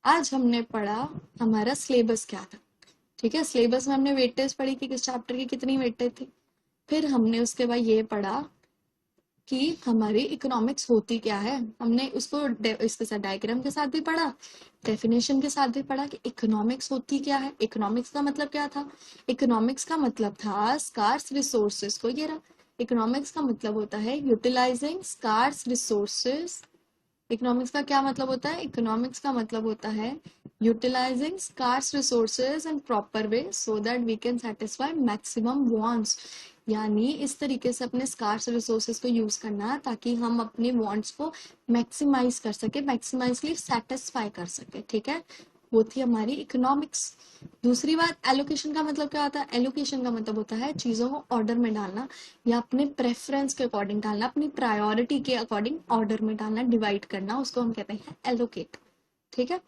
आज हमने पढ़ा, हमारा सिलेबस क्या था। ठीक है, सिलेबस में हमने वेटेज पढ़ी कि किस चैप्टर की कितनी वेटेज थी। फिर हमने उसके बाद ये पढ़ा कि हमारी इकोनॉमिक्स होती क्या है। हमने उसको इसके साथ डायग्राम के साथ भी पढ़ा, डेफिनेशन के साथ भी पढ़ा कि इकोनॉमिक्स होती क्या है। इकोनॉमिक्स का मतलब क्या था? इकोनॉमिक्स का मतलब था स्कार्स रिसोर्सेज को, ये रहा। इकोनॉमिक्स का मतलब होता है यूटिलाइजिंग स्कार्स रिसोर्सेज। इकोनॉमिक्स का क्या मतलब होता है? इकोनॉमिक्स का मतलब होता है utilising scarce resources in proper way so that we can satisfy maximum wants, यानी इस तरीके से अपने स्कार्स रिसोर्सेज को यूज करना ताकि हम अपने वांट्स को मैक्सिमाइज कर सके, मैक्सिमाइजली सेटिस्फाई कर सके। ठीक है, वो थी हमारी इकोनॉमिक्स। दूसरी बात, एलोकेशन का मतलब क्या होता है? एलोकेशन का मतलब होता है चीजों को ऑर्डर में डालना, या अपने प्रेफरेंस के अकॉर्डिंग डालना, अपनी प्रायोरिटी के अकॉर्डिंग ऑर्डर में डालना, डिवाइड करना, उसको हम कहते हैं एलोकेट। ठीक है,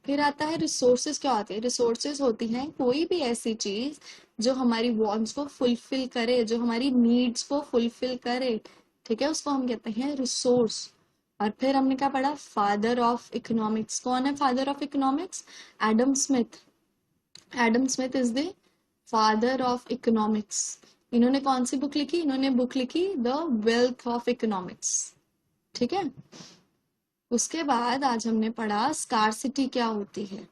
फिर आता है रिसोर्सेज। क्या होती है? रिसोर्सेज होती हैं कोई भी ऐसी चीज जो हमारी वांट्स को फुलफिल करे, जो हमारी नीड्स को फुलफिल करे। ठीक है, उसको हम कहते हैं रिसोर्स। और फिर हमने क्या पढ़ा? Father of economics. कौन है father of economics? Adam Smith. Adam Smith is the father of economics. इन्होंने कौन सी बुक लिखी? इन्होंने बुक लिखी द वेल्थ ऑफ इकोनॉमिक्स। ठीक है, उसके बाद आज हमने पढ़ा स्कार्सिटी क्या होती है,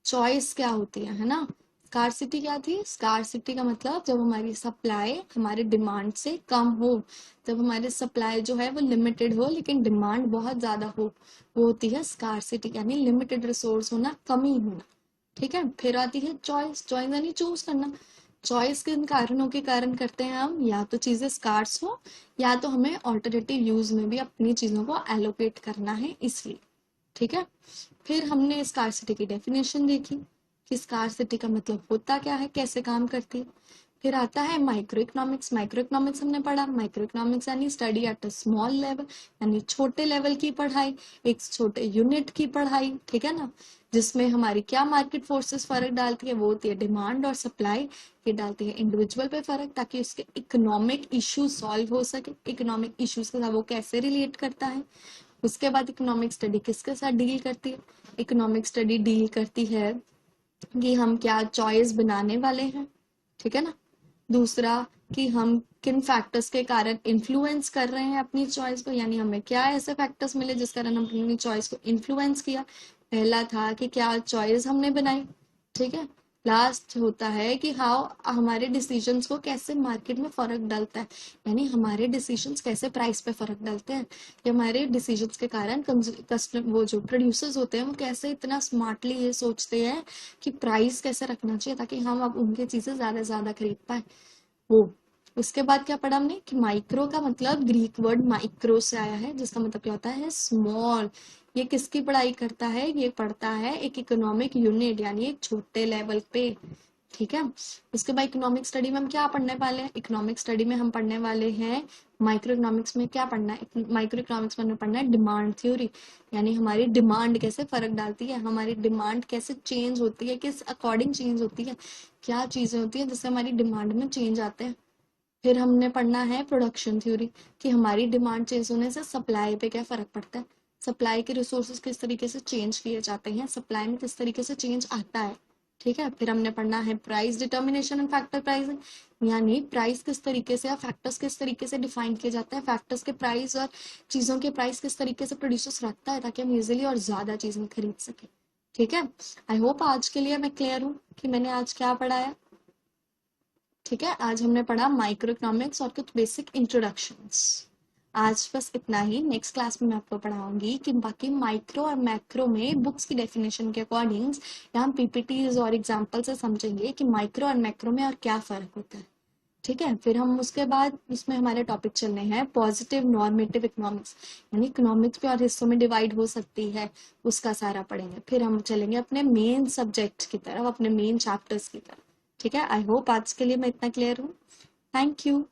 चॉइस क्या होती है ना? स्कार्सिटी क्या थी? स्कार्सिटी का मतलब जब हमारी सप्लाई हमारे डिमांड से कम हो, जब हमारी सप्लाई जो है वो लिमिटेड हो लेकिन डिमांड बहुत ज्यादा हो, वो होती है स्कार्सिटी, यानी लिमिटेड रिसोर्स होना, कमी होना। ठीक है, फिर आती है चॉइस। चॉइस यानी चूज करना। चॉइस किन कारणों के कारण करते हैं हम? या तो चीजें स्कार्स हो, या तो हमें ऑल्टरनेटिव यूज में भी अपनी चीजों को एलोकेट करना है, इसलिए। ठीक है, फिर हमने स्कार्सिटी की डेफिनेशन देखी कि स्कार्सिटी का मतलब होता क्या है, कैसे काम करती है। फिर आता है माइक्रो इकोनॉमिक्स। माइक्रो इकोनॉमिक्स हमने पढ़ा, माइक्रो इकोनॉमिक्स यानी study at a small level, यानी छोटे लेवल की पढ़ाई, एक छोटे यूनिट की पढ़ाई। ठीक है ना, जिसमें हमारी क्या मार्केट फोर्सेस फर्क डालती है? वो होती है डिमांड और सप्लाई। ये डालती है इंडिविजुअल पे फर्क ताकि उसके इकोनॉमिक इश्यूज सॉल्व हो सके। इकोनॉमिक इश्यूज के साथ वो कैसे रिलेट करता है। उसके बाद इकोनॉमिक स्टडी किसके साथ डील करती है? इकोनॉमिक स्टडी डील करती है कि हम क्या चॉइस बनाने वाले हैं। ठीक है ना, दूसरा कि हम किन फैक्टर्स के कारण इन्फ्लुएंस कर रहे हैं अपनी चॉइस को, यानी हमें क्या ऐसे फैक्टर्स मिले जिस कारण हम अपनी चॉइस को इन्फ्लुएंस किया। पहला था कि क्या चॉइस हमने बनाई। ठीक है, लास्ट होता है कि हाउ हमारे डिसीजंस को कैसे मार्केट में फर्क डालता है, यानी हमारे डिसीजंस कैसे प्राइस पे फर्क डालते हैं, या हमारे डिसीजंस के कारण कस्टमर वो जो प्रोड्यूसर्स होते हैं वो कैसे इतना स्मार्टली ये सोचते हैं कि प्राइस कैसे रखना चाहिए ताकि हम अब उनकी चीजें ज्यादा से ज्यादा खरीद पाए। वो उसके बाद क्या पढ़ा हमने कि माइक्रो का मतलब ग्रीक वर्ड माइक्रो से आया है, जिसका मतलब क्या होता है? स्मॉल। ये किसकी पढ़ाई करता है? ये पढ़ता है एक इकोनॉमिक यूनिट, यानी एक छोटे लेवल पे। ठीक है, उसके बाद इकोनॉमिक स्टडी में हम क्या पढ़ने वाले हैं? इकोनॉमिक स्टडी में हम पढ़ने वाले हैं माइक्रो इकोनॉमिक्स में क्या पढ़ना है? माइक्रो इकोनॉमिक्स में पढ़ना है डिमांड थ्योरी, यानी हमारी डिमांड कैसे फर्क डालती है, हमारी डिमांड कैसे चेंज होती है, किस अकॉर्डिंग चेंज होती है, क्या चीजें होती है जिससे हमारी डिमांड में चेंज आते हैं। फिर हमने पढ़ना है प्रोडक्शन थ्योरी कि हमारी डिमांड चेंज होने से सप्लाई पे क्या फर्क पड़ता है। सप्लाई के रिसोर्सेज किस तरीके से चेंज किए जाते हैं, सप्लाई में किस तरीके से चेंज आता है। ठीक है, फिर हमने पढ़ना है price determination and factor pricing, यानी प्राइस किस तरीके से या फैक्टर्स किस तरीके से डिफाइन किए जाते हैं, फैक्टर्स के प्राइस और चीज़ों के प्राइस किस तरीके से प्रोड्यूसर्स रखता है ताकि हम इजिली और ज़्यादा चीज़ें खरीद सकें। ठीक है, आई होप आज के लिए मैं क्लियर हूँ कि मैंने आज क्या पढ़ाया। ठीक है, आज हमने पढ़ा माइक्रो इकोनॉमिक्स और कुछ बेसिक इंट्रोडक्शंस। आज बस इतना ही। नेक्स्ट क्लास में मैं आपको पढ़ाऊंगी कि बाकी माइक्रो और मैक्रो में बुक्स की डेफिनेशन के अकॉर्डिंग या हम पीपीटीज और एग्जाम्पल से समझेंगे कि माइक्रो और मैक्रो में और क्या फर्क होता है। ठीक है, फिर हम उसके बाद उसमें हमारे टॉपिक चलने हैं पॉजिटिव नॉर्मेटिव इकोनॉमिक्स, यानी इकोनॉमिक्स भी और हिस्सों में डिवाइड हो सकती है, उसका सारा पढ़ेंगे। फिर हम चलेंगे अपने मेन सब्जेक्ट की तरफ, अपने मेन चैप्टर्स की तरफ। ठीक है, आई होप आज के लिए मैं इतना क्लियर हूँ। Thank you.